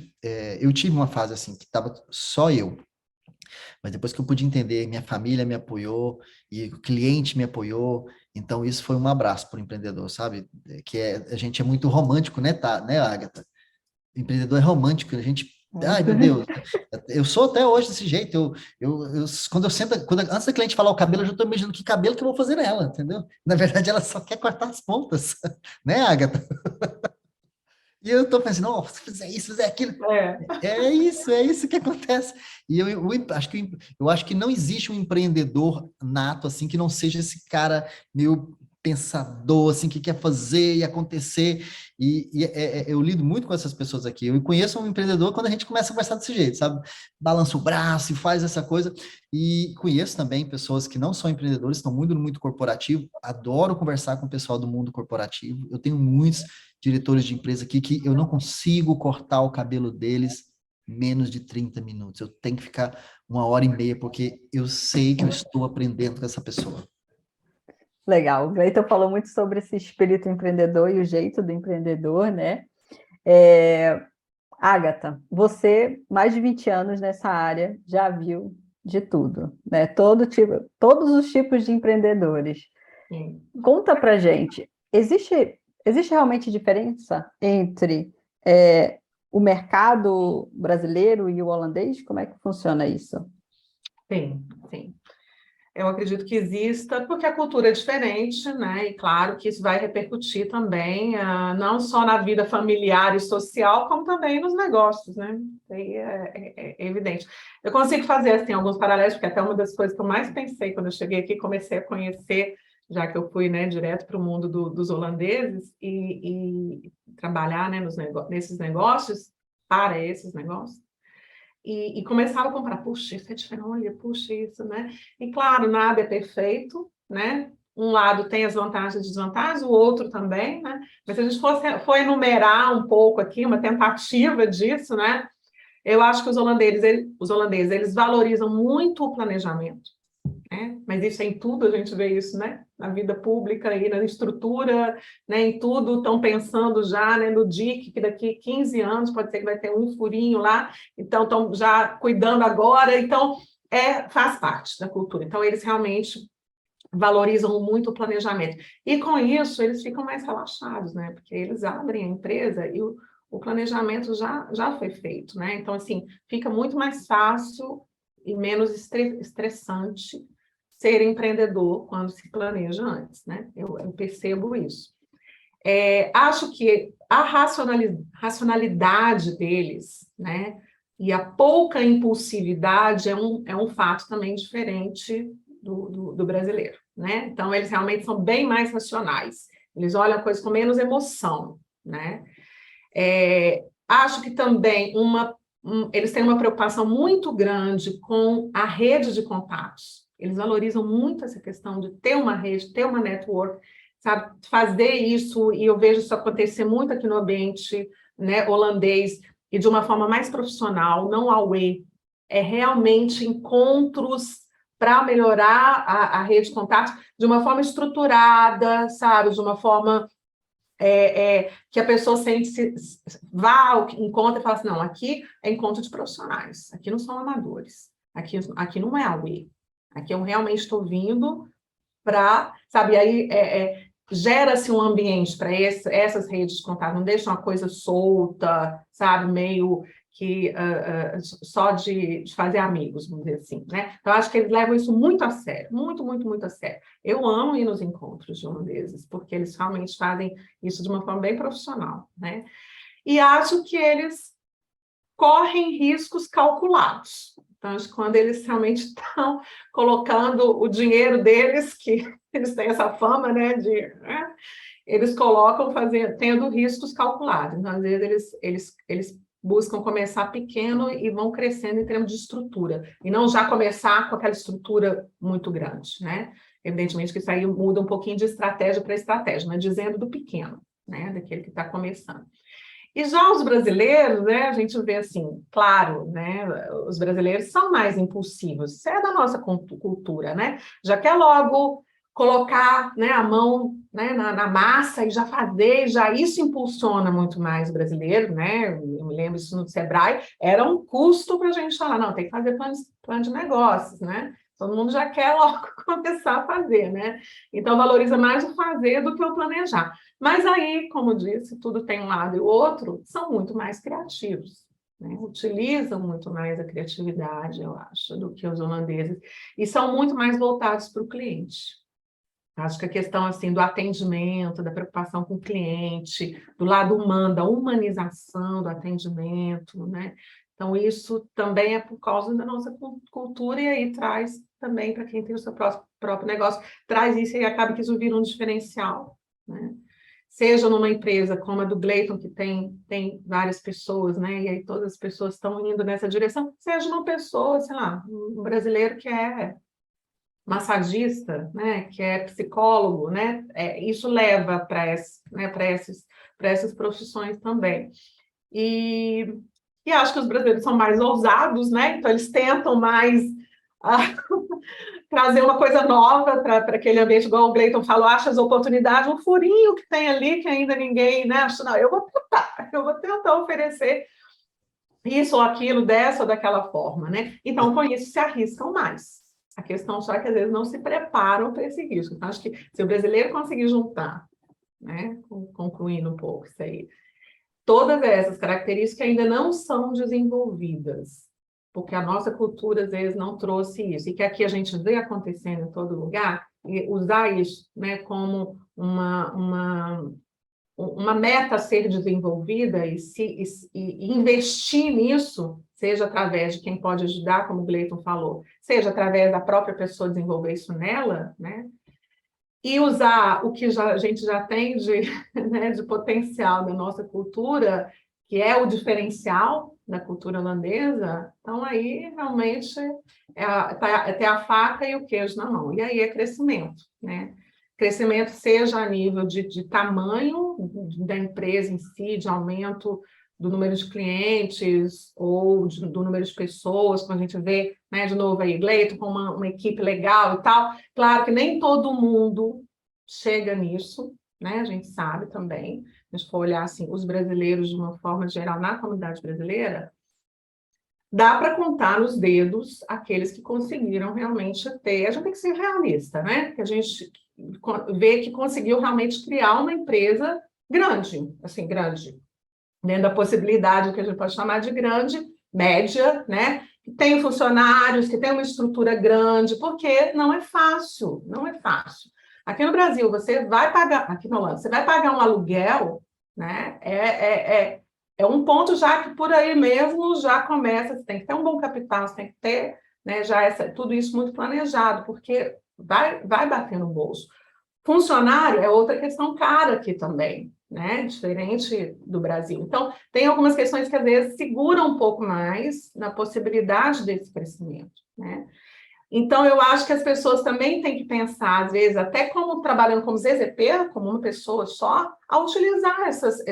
eu tive uma fase assim, que estava só eu, mas depois que eu pude entender, minha família me apoiou, e o cliente me apoiou, então isso foi um abraço para o empreendedor, sabe? A gente é muito romântico, né, né, Agatha? O empreendedor é romântico, a gente, ai meu Deus, eu sou até hoje desse jeito, quando eu sento, antes da cliente falar o cabelo, eu já estou imaginando que cabelo que eu vou fazer nela, entendeu? Na verdade, ela só quer cortar as pontas, né, Agatha? E eu estou pensando, não, se fizer isso, fizer aquilo, é isso que acontece. E eu acho que não existe um empreendedor nato, assim, que não seja esse cara meio pensador, assim, que quer fazer e acontecer. Eu lido muito com essas pessoas aqui. Eu conheço um empreendedor quando a gente começa a conversar desse jeito, sabe? Balança o braço e faz essa coisa. E conheço também pessoas que não são empreendedores, estão muito no mundo corporativo. Adoro conversar com o pessoal do mundo corporativo. Eu tenho muitos diretores de empresa aqui que eu não consigo cortar o cabelo deles menos de 30 minutos. Eu tenho que ficar 1h30, porque eu sei que eu estou aprendendo com essa pessoa. Legal. O Gleiton falou muito sobre esse espírito empreendedor e o jeito do empreendedor, né? Agatha, você, mais de 20 anos nessa área, já viu de tudo, né? Todos os tipos de empreendedores. Sim. Conta pra gente, existe realmente diferença entre o mercado brasileiro e o holandês? Como é que funciona isso? Sim, sim. Eu acredito que exista, porque a cultura é diferente, né? E claro que isso vai repercutir também, não só na vida familiar e social, como também nos negócios, né? Isso aí é evidente. Eu consigo fazer, assim, alguns paralelos, porque até uma das coisas que eu mais pensei quando eu cheguei aqui, comecei a conhecer, já que eu fui, né, direto para o mundo dos holandeses e trabalhar, né, nesses negócios, para esses negócios. E começava a comprar, puxa, isso é diferente, olha, puxa, isso, né? E claro, nada é perfeito, né? Um lado tem as vantagens e desvantagens, o outro também, né? Mas se a gente for enumerar um pouco aqui, uma tentativa disso, né? Eu acho que os holandeses, eles valorizam muito o planejamento, né? Mas isso é em tudo, a gente vê isso, né? Na vida pública e na estrutura, né? Em tudo estão pensando já, né? No DIC, que daqui 15 anos pode ser que vai ter um furinho lá, então estão já cuidando agora, então faz parte da cultura. Então eles realmente valorizam muito o planejamento. E com isso eles ficam mais relaxados, né? Porque eles abrem a empresa e o planejamento já foi feito, né? Então, assim, fica muito mais fácil e menos estressante ser empreendedor quando se planeja antes, né? Eu percebo isso. Acho que a racionalidade deles, né? E a pouca impulsividade é um fato também diferente do brasileiro, né? Então, eles realmente são bem mais racionais. Eles olham a coisa com menos emoção, né? Acho que também eles têm uma preocupação muito grande com a rede de contatos. Eles valorizam muito essa questão de ter uma rede, ter uma network, sabe? Fazer isso, e eu vejo isso acontecer muito aqui no ambiente, né, holandês, e de uma forma mais profissional, não away. Realmente encontros para melhorar a rede de contatos de uma forma estruturada, sabe? De uma forma que a pessoa vá ao encontro e fala assim, não, aqui é encontro de profissionais, aqui não são amadores, aqui não é away, aqui eu realmente estou vindo para, sabe, aí gera-se um ambiente para essas redes de contato, não deixa uma coisa solta, sabe, meio que só de fazer amigos, vamos dizer assim, né? Então, acho que eles levam isso muito a sério, muito, muito, muito a sério. Eu amo ir nos encontros de holandeses, porque eles realmente fazem isso de uma forma bem profissional, né? E acho que eles correm riscos calculados. Então, acho que quando eles realmente estão colocando o dinheiro deles, que eles têm essa fama, né, eles colocam tendo riscos calculados. Então, às vezes, eles buscam começar pequeno e vão crescendo em termos de estrutura, e não já começar com aquela estrutura muito grande, né? Evidentemente que isso aí muda um pouquinho de estratégia para estratégia, mas dizendo do pequeno, né? Daquele que está começando. E já os brasileiros, né, a gente vê assim, claro, né, os brasileiros são mais impulsivos, isso é da nossa cultura, né? Já quer logo colocar, né, a mão, né, na massa e já fazer, já isso impulsiona muito mais o brasileiro, né? Eu me lembro isso no Sebrae, era um custo para a gente falar, não, tem que fazer plano de negócios, né? Todo mundo já quer logo começar a fazer, né? Então valoriza mais o fazer do que o planejar. Mas aí, como disse, tudo tem um lado e o outro, são muito mais criativos, né? Utilizam muito mais a criatividade, eu acho, do que os holandeses, e são muito mais voltados para o cliente. Acho que a questão assim, do atendimento, da preocupação com o cliente, do lado humano, da humanização do atendimento, né? Então, isso também é por causa da nossa cultura, e aí traz também, para quem tem o seu próprio negócio, traz isso e acaba que isso vira um diferencial, né? Seja numa empresa como a do Gleiton, que tem várias pessoas, né? E aí todas as pessoas estão indo nessa direção, seja uma pessoa, sei lá, um brasileiro que é massagista, né? Que é psicólogo, né? Isso leva para né? Para essas profissões também. E acho que os brasileiros são mais ousados, né? Então eles tentam mais trazer uma coisa nova para aquele ambiente, igual o Gleiton falou, acha as oportunidades, um furinho que tem ali que ainda ninguém, né? Acho, não, eu vou tentar oferecer isso ou aquilo, dessa ou daquela forma, né? Então, com isso, se arriscam mais. A questão só é que, às vezes, não se preparam para esse risco. Então, acho que se o brasileiro conseguir juntar, né? Concluindo um pouco isso aí, todas essas características ainda não são desenvolvidas, porque a nossa cultura, às vezes, não trouxe isso, e que aqui a gente vê acontecendo em todo lugar, e usar isso, né, como uma meta a ser desenvolvida e investir nisso, seja através de quem pode ajudar, como o Gleiton falou, seja através da própria pessoa desenvolver isso nela, né, e usar o que a gente já tem né, de potencial da nossa cultura, que é o diferencial da cultura holandesa, então aí realmente é ter a faca e o queijo na mão. E aí é crescimento, né? Crescimento seja a nível de tamanho da empresa em si, de aumento do número de clientes ou do número de pessoas, quando a gente vê, né, de novo aí, Gleiton com uma equipe legal e tal. Claro que nem todo mundo chega nisso, né? A gente sabe também, se a gente for olhar assim, os brasileiros de uma forma geral, na comunidade brasileira, dá para contar nos dedos aqueles que conseguiram realmente ter. A gente tem que ser realista, né? Que a gente vê que conseguiu realmente criar uma empresa grande, assim, grande, dentro da possibilidade que a gente pode chamar de grande, média, né? Que tem funcionários, que tem uma estrutura grande, porque não é fácil, não é fácil. Aqui no Brasil, você vai pagar, aqui no Holanda, você vai pagar um aluguel, né? É um ponto já que por aí mesmo já começa, você tem que ter um bom capital, você tem que ter, né, já tudo isso muito planejado, porque vai bater no bolso. Funcionário é outra questão cara aqui também, né? Diferente do Brasil. Então, tem algumas questões que às vezes seguram um pouco mais na possibilidade desse crescimento, né? Então, eu acho que as pessoas também têm que pensar, às vezes, até como trabalhando como ZZP, como uma pessoa só, a utilizar essas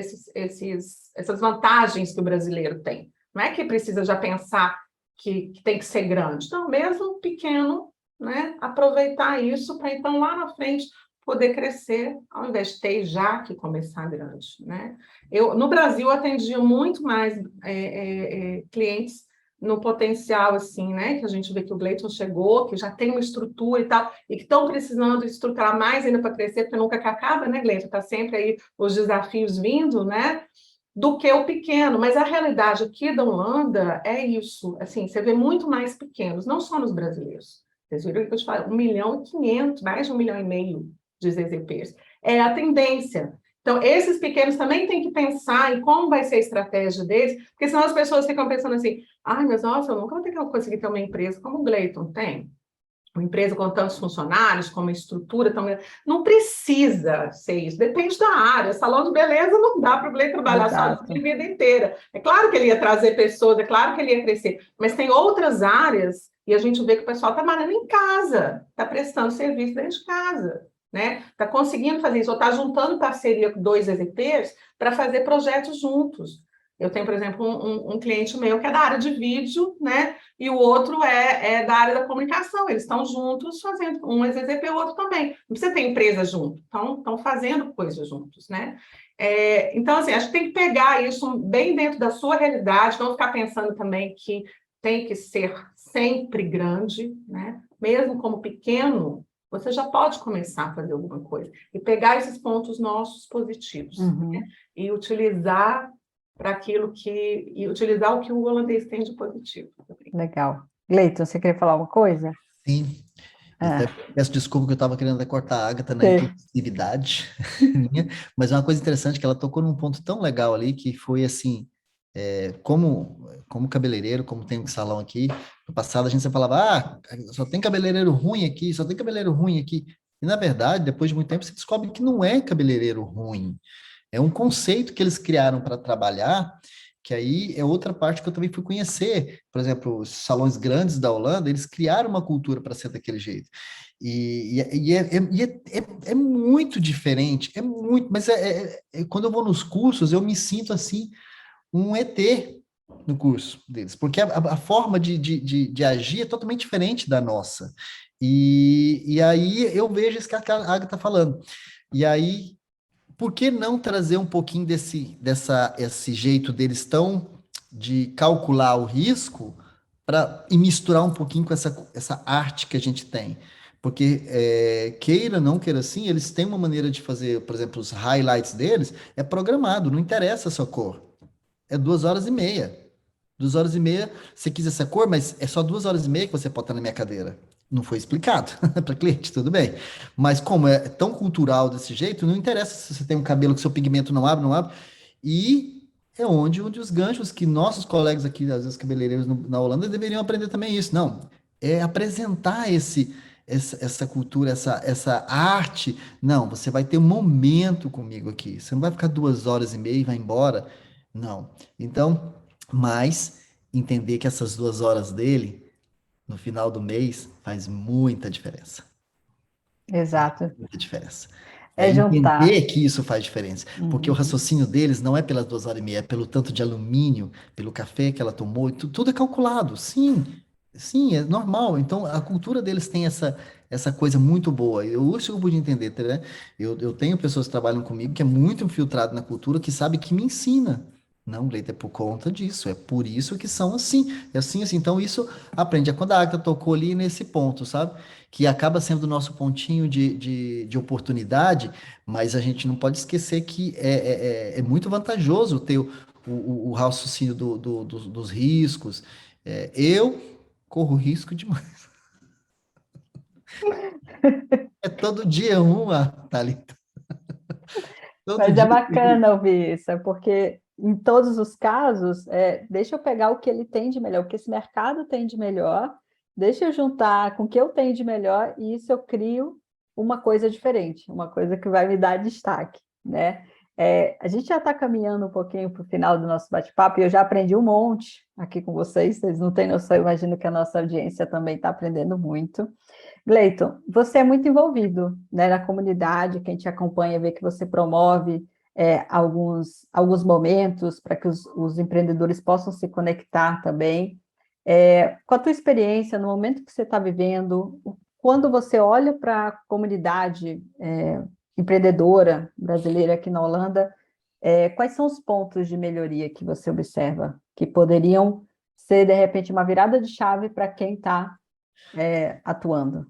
vantagens que o brasileiro tem. Não é que precisa já pensar que tem que ser grande. Então, mesmo pequeno, né, aproveitar isso para, então, lá na frente, poder crescer, ao invés de ter já que começar grande, né? No Brasil, atendia muito mais clientes no potencial, assim, né? Que a gente vê que o Gleiton chegou, que já tem uma estrutura e tal, e que estão precisando estruturar mais ainda para crescer, porque nunca que acaba, né, Gleiton? Está sempre aí os desafios vindo, né? Do que o pequeno. Mas a realidade aqui da Holanda é isso. Assim, você vê muito mais pequenos, não só nos brasileiros. Vocês viram que eu te falo, 1.500.000, mais de 1,5 milhão de ZZPs. É a tendência. Então, esses pequenos também têm que pensar em como vai ser a estratégia deles, porque senão as pessoas ficam pensando assim, ai, mas nossa, eu nunca vou conseguir ter uma empresa como o Gleiton tem. uma empresa com tantos funcionários, com uma estrutura tão grande, não precisa ser isso, depende da área. Salão de beleza não dá para o Gleiton trabalhar só a vida inteira. É claro que ele ia trazer pessoas, é claro que ele ia crescer, mas tem outras áreas, e a gente vê que o pessoal está trabalhando em casa, está prestando serviço dentro de casa, né? Está conseguindo fazer isso, ou está juntando parceria com 2 EVPs para fazer projetos juntos. Eu tenho, por exemplo, um cliente meu que é da área de vídeo, né? E o outro é da área da comunicação. Eles estão juntos fazendo, um é ZZP, o outro também. Não precisa ter empresa junto, estão fazendo coisas juntos, né? Então, assim, acho que tem que pegar isso bem dentro da sua realidade, não ficar pensando também que tem que ser sempre grande, né? Mesmo como pequeno, você já pode começar a fazer alguma coisa. E pegar esses pontos nossos positivos, né? E utilizar para aquilo e utilizar o que o holandês tem de positivo. Legal. Gleiton, você queria falar uma coisa? Sim. Eu até peço desculpa que eu estava querendo cortar a Agatha na Sim. impulsividade minha, mas é uma coisa interessante que ela tocou num ponto tão legal ali, que foi assim, como cabeleireiro, como tem um salão aqui, no passado a gente sempre falava, só tem cabeleireiro ruim aqui, só tem cabeleireiro ruim aqui. E na verdade, depois de muito tempo, você descobre que não é cabeleireiro ruim. É um conceito que eles criaram para trabalhar, que aí é outra parte que eu também fui conhecer. Por exemplo, os salões grandes da Holanda, eles criaram uma cultura para ser daquele jeito. É muito diferente, é muito, mas quando eu vou nos cursos, eu me sinto assim, um ET no curso deles, porque a forma de agir é totalmente diferente da nossa. E aí eu vejo isso que a Agatha está falando. E aí, por que não trazer um pouquinho esse jeito deles tão de calcular o risco e misturar um pouquinho com essa arte que a gente tem? Porque, queira, não queira assim, eles têm uma maneira de fazer, por exemplo, os highlights deles é programado, não interessa a sua cor. É 2 horas e meia. 2 horas e meia, você quis essa cor, mas é só 2 horas e meia que você pode estar na minha cadeira. Não foi explicado para cliente, tudo bem. Mas como é tão cultural desse jeito, não interessa se você tem um cabelo que seu pigmento não abre, não abre. E é onde os ganchos que nossos colegas aqui, às vezes cabeleireiros na Holanda, deveriam aprender também isso. Não, é apresentar essa cultura, essa arte. Não, você vai ter um momento comigo aqui. Você não vai ficar 2 horas e meia e vai embora. Não. Então, mas entender que essas 2 horas dele, no final do mês, faz muita diferença. Exato. Muita diferença. É juntar. Entender que isso faz diferença. Porque o raciocínio deles não é pelas 2 horas e meia, é pelo tanto de alumínio, pelo café que ela tomou, tudo é calculado. Sim, é normal. Então, a cultura deles tem essa coisa muito boa. Isso eu pude entender, né? Eu tenho pessoas que trabalham comigo que é muito infiltrado na cultura, que sabe que me ensina. Não, Gleito, é por conta disso, é por isso que são assim, é assim, assim. Então, isso aprende. É quando a Agatha tocou ali nesse ponto, sabe? Que acaba sendo o nosso pontinho de oportunidade, mas a gente não pode esquecer que é muito vantajoso ter o raciocínio dos riscos. Eu corro risco demais. É todo dia uma, Thalita. Todo Mas é dia. bacana ouvir isso, porque em todos os casos, deixa eu pegar o que ele tem de melhor, o que esse mercado tem de melhor, deixa eu juntar com o que eu tenho de melhor, e isso eu crio uma coisa diferente, uma coisa que vai me dar destaque, né? A gente já está caminhando um pouquinho para o final do nosso bate-papo, e eu já aprendi um monte aqui com vocês não têm noção, eu imagino que a nossa audiência também está aprendendo muito. Gleiton, você é muito envolvido, né, na comunidade, quem te acompanha vê que você promove alguns momentos para que os empreendedores possam se conectar também. Com a tua experiência, no momento que você está vivendo, quando você olha para a comunidade empreendedora brasileira aqui na Holanda, quais são os pontos de melhoria que você observa que poderiam ser, de repente, uma virada de chave para quem está atuando?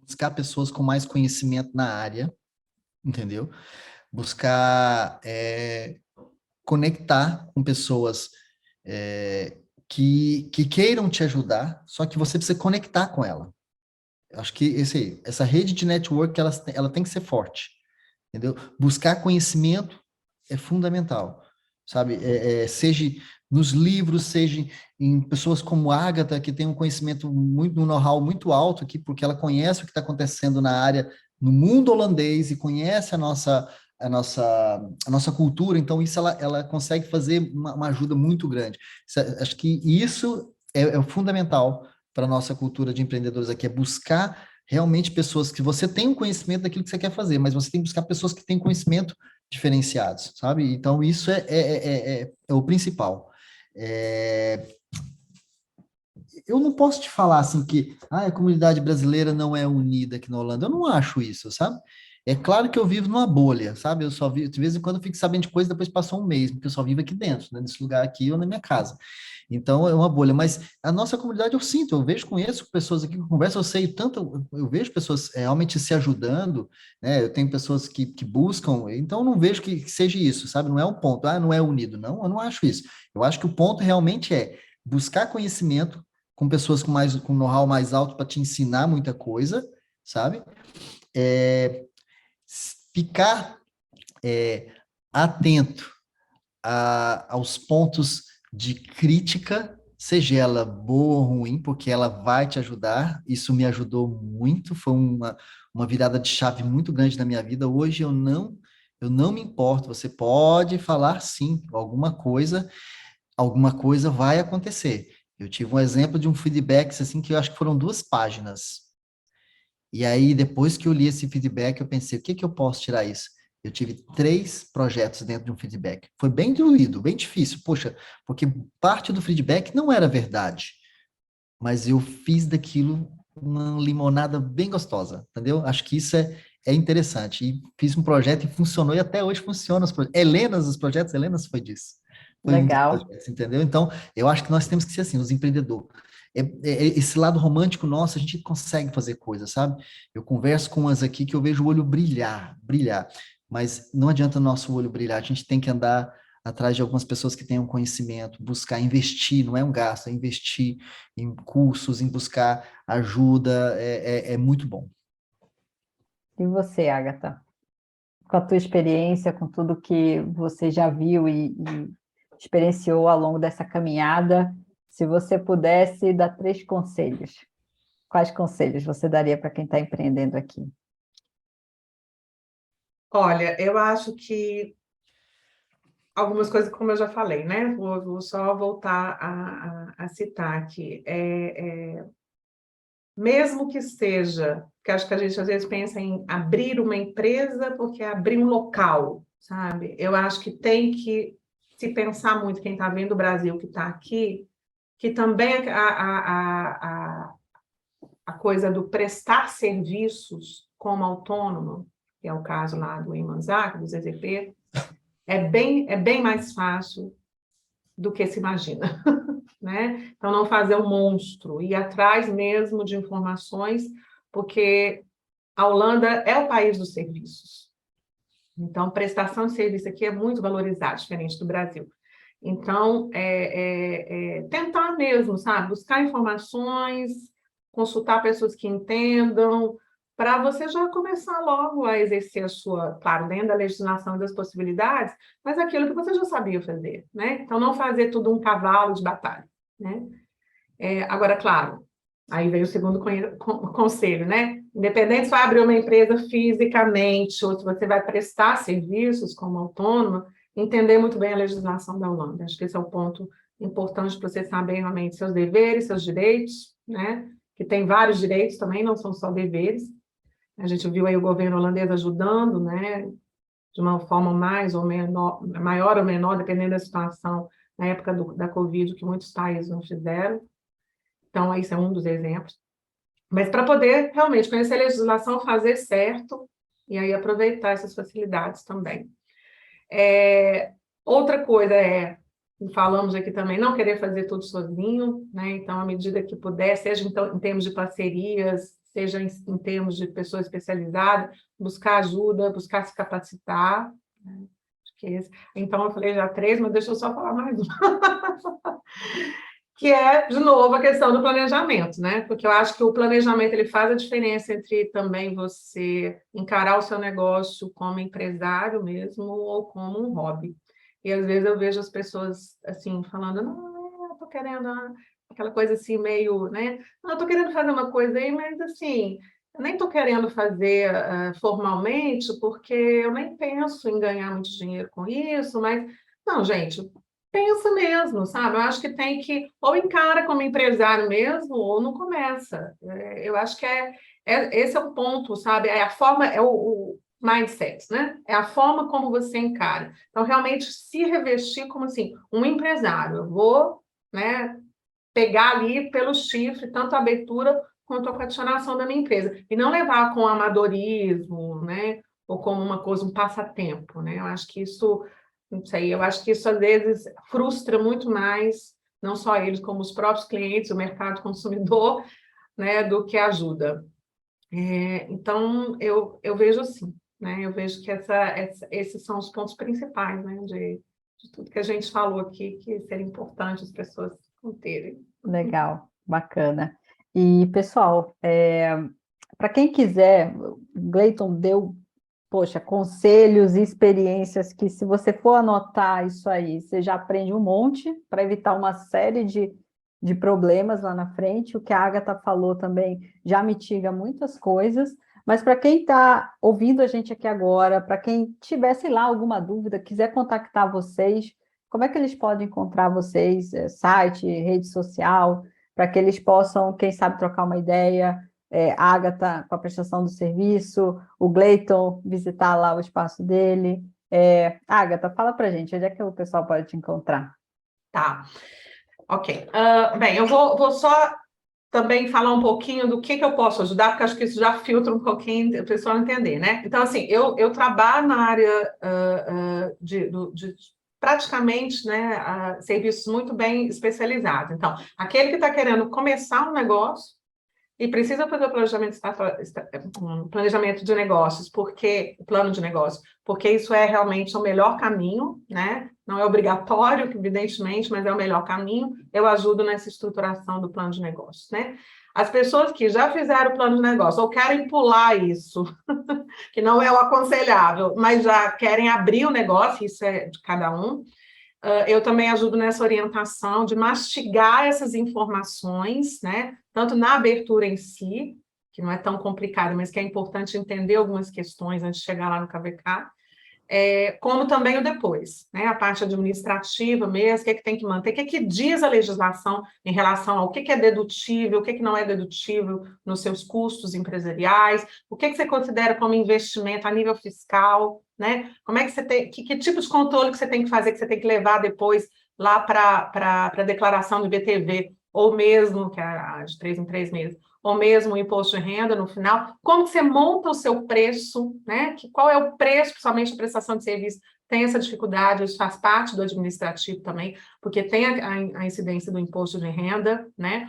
Buscar pessoas com mais conhecimento na área, entendeu? Buscar conectar com pessoas que queiram te ajudar, só que você precisa conectar com ela. Eu acho que essa rede de network, ela tem que ser forte, entendeu? Buscar conhecimento é fundamental, sabe? Seja nos livros, seja em pessoas como Agatha, que tem um conhecimento muito, um know-how muito alto aqui, porque ela conhece o que está acontecendo na área, no mundo holandês, e conhece a nossa cultura, então isso ela consegue fazer uma ajuda muito grande. Acho que isso é fundamental para a nossa cultura de empreendedores aqui, é buscar realmente pessoas que você tem um conhecimento daquilo que você quer fazer, mas você tem que buscar pessoas que têm conhecimento diferenciados, sabe? Então, isso é o principal. Eu não posso te falar assim que a comunidade brasileira não é unida aqui na Holanda. Eu não acho isso, sabe? É claro que eu vivo numa bolha, sabe? Eu só vivo, de vez em quando eu fico sabendo de coisa, depois passou um mês, porque eu só vivo aqui dentro, né? Nesse lugar aqui ou na minha casa. Então é uma bolha, mas a nossa comunidade eu sinto, eu vejo, conheço pessoas aqui que conversam, eu sei tanto, eu vejo pessoas realmente se ajudando, né? Eu tenho pessoas que buscam, então eu não vejo que seja isso, sabe? Não é um ponto, não é unido, não, eu não acho isso. Eu acho que o ponto realmente é buscar conhecimento com pessoas com know-how mais alto para te ensinar muita coisa, sabe? Ficar atento aos pontos de crítica, seja ela boa ou ruim, porque ela vai te ajudar. Isso me ajudou muito, foi uma virada de chave muito grande na minha vida. Hoje eu não me importo, você pode falar sim, alguma coisa vai acontecer. Eu tive um exemplo de um feedback assim que eu acho que foram 2 páginas. E aí, depois que eu li esse feedback, eu pensei, o que que eu posso tirar isso? Eu tive 3 projetos dentro de um feedback. Foi bem diluído, bem difícil, poxa, porque parte do feedback não era verdade, mas eu fiz daquilo uma limonada bem gostosa, entendeu? Acho que isso é interessante. E fiz um projeto e funcionou, e até hoje funciona os projetos. Os projetos Helenas foi disso. Foi um dos Legal. projetos, entendeu? Então, eu acho que nós temos que ser assim, os empreendedores. Esse lado romântico nosso, a gente consegue fazer coisas, sabe? Eu converso com umas aqui que eu vejo o olho brilhar, brilhar. Mas não adianta o nosso olho brilhar, a gente tem que andar atrás de algumas pessoas que tenham conhecimento, buscar investir, não é um gasto, é investir em cursos, em buscar ajuda, é muito bom. E você, Agatha? Com a tua experiência, com tudo que você já viu e experienciou ao longo dessa caminhada, se você pudesse dar 3 conselhos, quais conselhos você daria para quem está empreendendo aqui? Olha, eu acho que algumas coisas, como eu já falei, né? Vou só voltar a citar aqui. Mesmo que seja, que acho que a gente às vezes pensa em abrir uma empresa porque é abrir um local, sabe? Eu acho que tem que se pensar muito, quem está vendo o Brasil, que está aqui, que também a coisa do prestar serviços como autônomo, que é o caso lá do Imanzac, do ZZP, é bem mais fácil do que se imagina, né? Então, não fazer um monstro, ir atrás mesmo de informações, porque a Holanda é o país dos serviços. Então, prestação de serviço aqui é muito valorizado, diferente do Brasil. Então, tentar mesmo, sabe? Buscar informações, consultar pessoas que entendam, para você já começar logo a exercer a sua, claro, dentro da legislação e das possibilidades, mas aquilo que você já sabia fazer, né? Então, não fazer tudo um cavalo de batalha, né? Agora, claro, aí vem o segundo conselho, né? Independente se vai abrir uma empresa fisicamente ou se você vai prestar serviços como autônoma, entender muito bem a legislação da Holanda. Acho que esse é o ponto importante para você saber realmente seus deveres, seus direitos, né? Que tem vários direitos também, não são só deveres. A gente viu aí o governo holandês ajudando, né? De uma forma mais ou menor, maior ou menor, dependendo da situação, na época da Covid, que muitos países não fizeram. Então, esse é um dos exemplos. Mas para poder realmente conhecer a legislação, fazer certo, e aí aproveitar essas facilidades também. Outra coisa falamos aqui também, não querer fazer tudo sozinho, né? Então, à medida que puder, seja então, em termos de parcerias, seja em termos de pessoas especializadas, buscar ajuda, buscar se capacitar. Né? Então, eu falei já 3, mas deixa eu só falar mais uma. Que é, de novo, a questão do planejamento, né? Porque eu acho que o planejamento ele faz a diferença entre também você encarar o seu negócio como empresário mesmo ou como um hobby. E às vezes eu vejo as pessoas assim falando, não, eu tô querendo aquela coisa assim meio, né? Não, eu tô querendo fazer uma coisa aí, mas assim, eu nem tô querendo fazer formalmente, porque eu nem penso em ganhar muito dinheiro com isso, mas não, gente, pensa mesmo, sabe? Eu acho que tem que ou encara como empresário mesmo, ou não começa. Eu acho que esse é o ponto, sabe? É a forma, é o mindset, né? É a forma como você encara. Então, realmente, se revestir como assim, um empresário. Eu vou, né, pegar ali pelo chifre, tanto a abertura quanto a continuação da minha empresa. E não levar com amadorismo, né? Ou como uma coisa, um passatempo, né? Eu acho que isso, não sei, eu acho que isso às vezes frustra muito mais, não só eles, como os próprios clientes, o mercado consumidor, né? Do que ajuda. Então, eu vejo assim, né? Eu vejo que esses são os pontos principais, né? De tudo que a gente falou aqui, que seria importante as pessoas terem. Legal, bacana. E, pessoal, para quem quiser, o Gleiton deu, poxa, conselhos e experiências que, se você for anotar isso aí, você já aprende um monte para evitar uma série de problemas lá na frente. O que a Agatha falou também já mitiga muitas coisas. Mas para quem está ouvindo a gente aqui agora, para quem tiver, sei lá, alguma dúvida, quiser contactar vocês, como é que eles podem encontrar vocês? Site, rede social, para que eles possam, quem sabe, trocar uma ideia. A Agatha com a prestação do serviço, o Gleiton visitar lá o espaço dele. Agatha, fala para a gente, onde é que o pessoal pode te encontrar? Tá, ok. Bem, eu vou só também falar um pouquinho do que eu posso ajudar, porque acho que isso já filtra um pouquinho o pessoal entender, né? Então, assim, eu trabalho na área de praticamente, né, serviços muito bem especializados. Então, aquele que está querendo começar um negócio e precisa fazer o planejamento de negócios, porque o plano de negócio, porque isso é realmente o melhor caminho, né? Não é obrigatório, evidentemente, mas é o melhor caminho. Eu ajudo nessa estruturação do plano de negócios, né? As pessoas que já fizeram o plano de negócio ou querem pular isso, que não é o aconselhável, mas já querem abrir o negócio, isso é de cada um. Eu também ajudo nessa orientação de mastigar essas informações, né? Tanto na abertura em si, que não é tão complicado, mas que é importante entender algumas questões antes de chegar lá no KVK, como também o depois, né? A parte administrativa mesmo, o que tem que manter, o que diz a legislação em relação ao que é dedutível, o que não é dedutível nos seus custos empresariais, o que você considera como investimento a nível fiscal, né? Como é que você tem, que tipo de controle que você tem que fazer, que você tem que levar depois lá para a declaração do IBTV, ou mesmo, que é de 3 em 3 meses, ou mesmo o imposto de renda no final, como você monta o seu preço, né? Qual é o preço, principalmente a prestação de serviço, tem essa dificuldade, isso faz parte do administrativo também, porque tem a incidência do imposto de renda, né?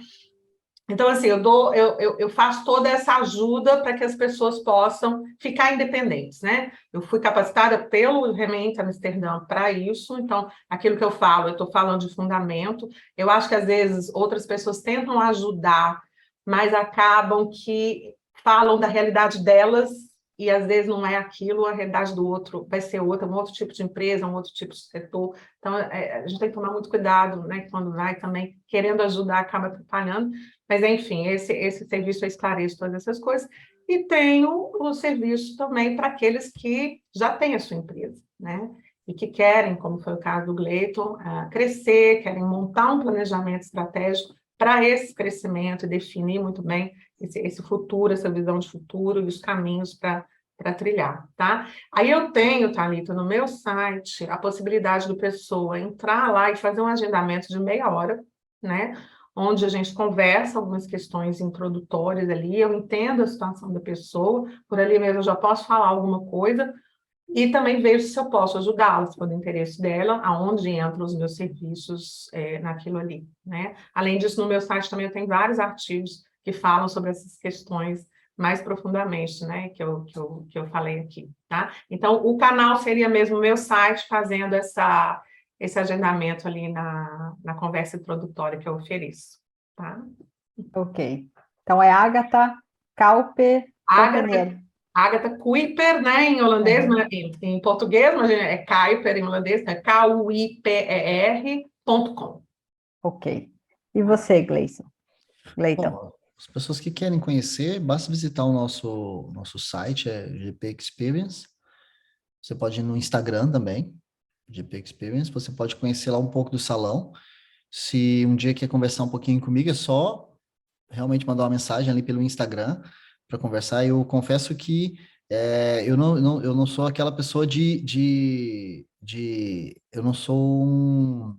Então, assim, eu faço toda essa ajuda para que as pessoas possam ficar independentes, né? Eu fui capacitada pelo Rementa Amsterdã para isso, então, aquilo que eu falo, eu estou falando de fundamento. Eu acho que, às vezes, outras pessoas tentam ajudar, mas acabam que falam da realidade delas e, às vezes, não é aquilo, a realidade do outro vai ser outra, um outro tipo de empresa, um outro tipo de setor. Então, a gente tem que tomar muito cuidado, né? Quando vai também querendo ajudar, acaba atrapalhando. Mas, enfim, esse serviço eu esclareço todas essas coisas. E tenho o serviço também para aqueles que já têm a sua empresa, né? E que querem, como foi o caso do Gleiton, crescer, querem montar um planejamento estratégico para esse crescimento e definir muito bem esse futuro, essa visão de futuro e os caminhos para trilhar, tá? Aí eu tenho, Thalita, no meu site, a possibilidade do pessoa entrar lá e fazer um agendamento de meia hora, né? Onde a gente conversa algumas questões introdutórias ali, eu entendo a situação da pessoa, por ali mesmo eu já posso falar alguma coisa, e também vejo se eu posso ajudá-la, se for do interesse dela, aonde entram os meus serviços naquilo ali, né? Além disso, no meu site também eu tenho vários artigos que falam sobre essas questões mais profundamente, né, que eu falei aqui, tá? Então, o canal seria mesmo o meu site fazendo esse agendamento ali na conversa introdutória que eu ofereço, tá? Ok. Então, é Agatha Kauper Agatha Campanelli. Agatha Kuiper, né, em holandês, em português, mas é Kuiper em holandês, né, KUIPER.com. Ok. E você, Gleison? Gleiton? Bom, as pessoas que querem conhecer, basta visitar o nosso site, é GP Experience. Você pode ir no Instagram também, GP Experience. Você pode conhecer lá um pouco do salão. Se um dia quer conversar um pouquinho comigo, é só realmente mandar uma mensagem ali pelo Instagram para conversar. Eu confesso que eu não sou aquela pessoa eu não sou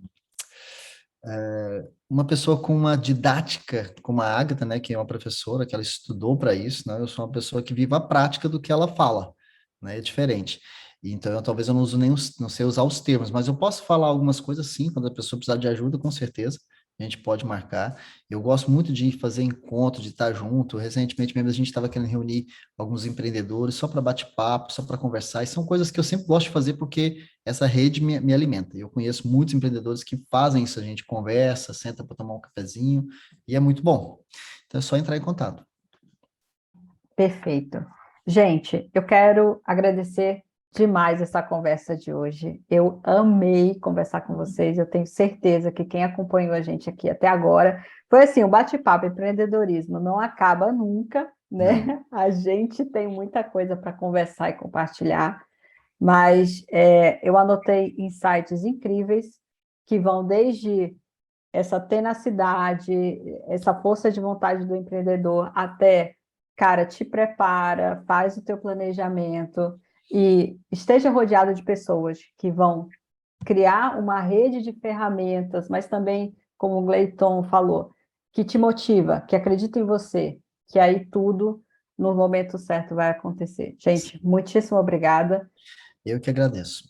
uma pessoa com uma didática, como a Agatha, né, que é uma professora, que ela estudou para isso, né? Eu sou uma pessoa que vive a prática do que ela fala, né? É diferente. Então, talvez eu não use não sei usar os termos, mas eu posso falar algumas coisas sim, quando a pessoa precisar de ajuda, com certeza. A gente pode marcar. Eu gosto muito de fazer encontro, de estar junto. Recentemente mesmo a gente estava querendo reunir alguns empreendedores só para bate-papo, só para conversar. E são coisas que eu sempre gosto de fazer porque essa rede me alimenta. Eu conheço muitos empreendedores que fazem isso. A gente conversa, senta para tomar um cafezinho e é muito bom. Então é só entrar em contato. Perfeito. Gente, eu quero agradecer demais essa conversa de hoje. Eu amei conversar com vocês. Eu tenho certeza que quem acompanhou a gente aqui até agora foi assim, um bate-papo, empreendedorismo não acaba nunca, né? Não. A gente tem muita coisa para conversar e compartilhar, mas eu anotei insights incríveis que vão desde essa tenacidade, essa força de vontade do empreendedor até, cara, te prepara, faz o teu planejamento e esteja rodeado de pessoas que vão criar uma rede de ferramentas, mas também, como o Gleiton falou, que te motiva, que acredita em você, que aí tudo, no momento certo, vai acontecer. Gente, muitíssimo obrigada. Eu que agradeço.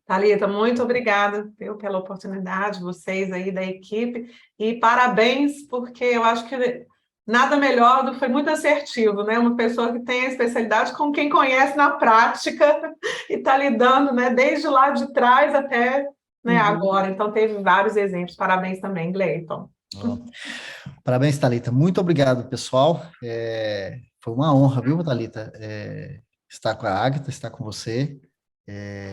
Thalita, muito obrigada pela oportunidade, vocês aí da equipe, e parabéns, porque eu acho que nada melhor foi muito assertivo, né? Uma pessoa que tem a especialidade com quem conhece na prática e está lidando, né, desde lá de trás até, né, agora. Então, teve vários exemplos. Parabéns também, Gleiton. Ó, parabéns, Thalita. Muito obrigado, pessoal. Foi uma honra, viu, Thalita, estar com a Agatha, estar com você.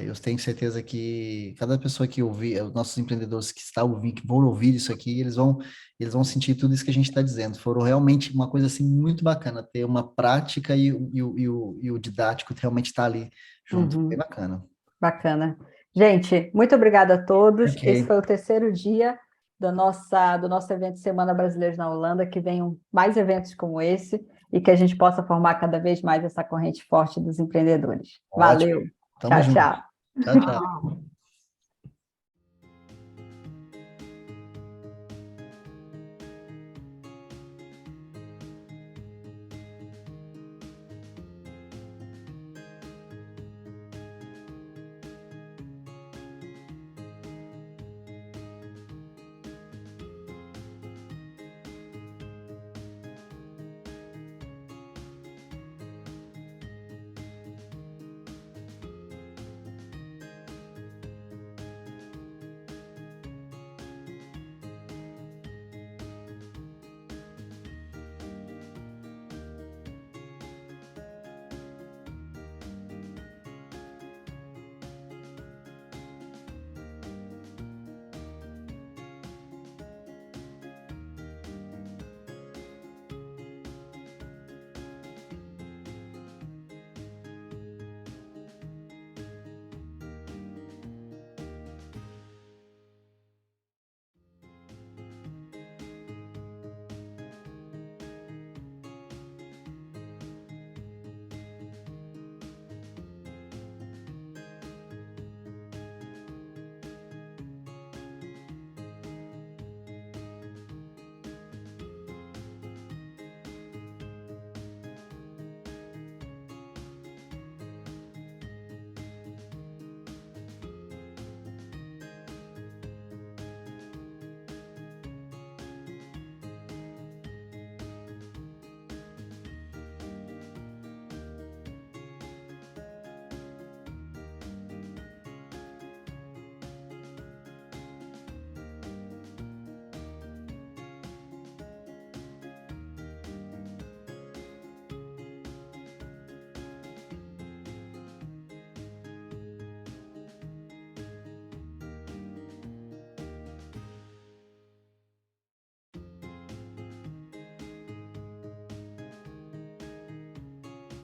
Eu tenho certeza que cada pessoa que ouvir, os nossos empreendedores que estão ouvindo, que vão ouvir isso aqui, eles vão sentir tudo isso que a gente está dizendo. Foram realmente uma coisa assim muito bacana, ter uma prática e o didático realmente estar ali junto. Bem bacana. Bacana. Gente, muito obrigada a todos. Esse Ok. foi o terceiro dia do nosso evento Semana Brasileira na Holanda. Que venham mais eventos como esse e que a gente possa formar cada vez mais essa corrente forte dos empreendedores. Ótimo. Valeu. Tamo Tchau, junto. tchau. Tchau, tchau.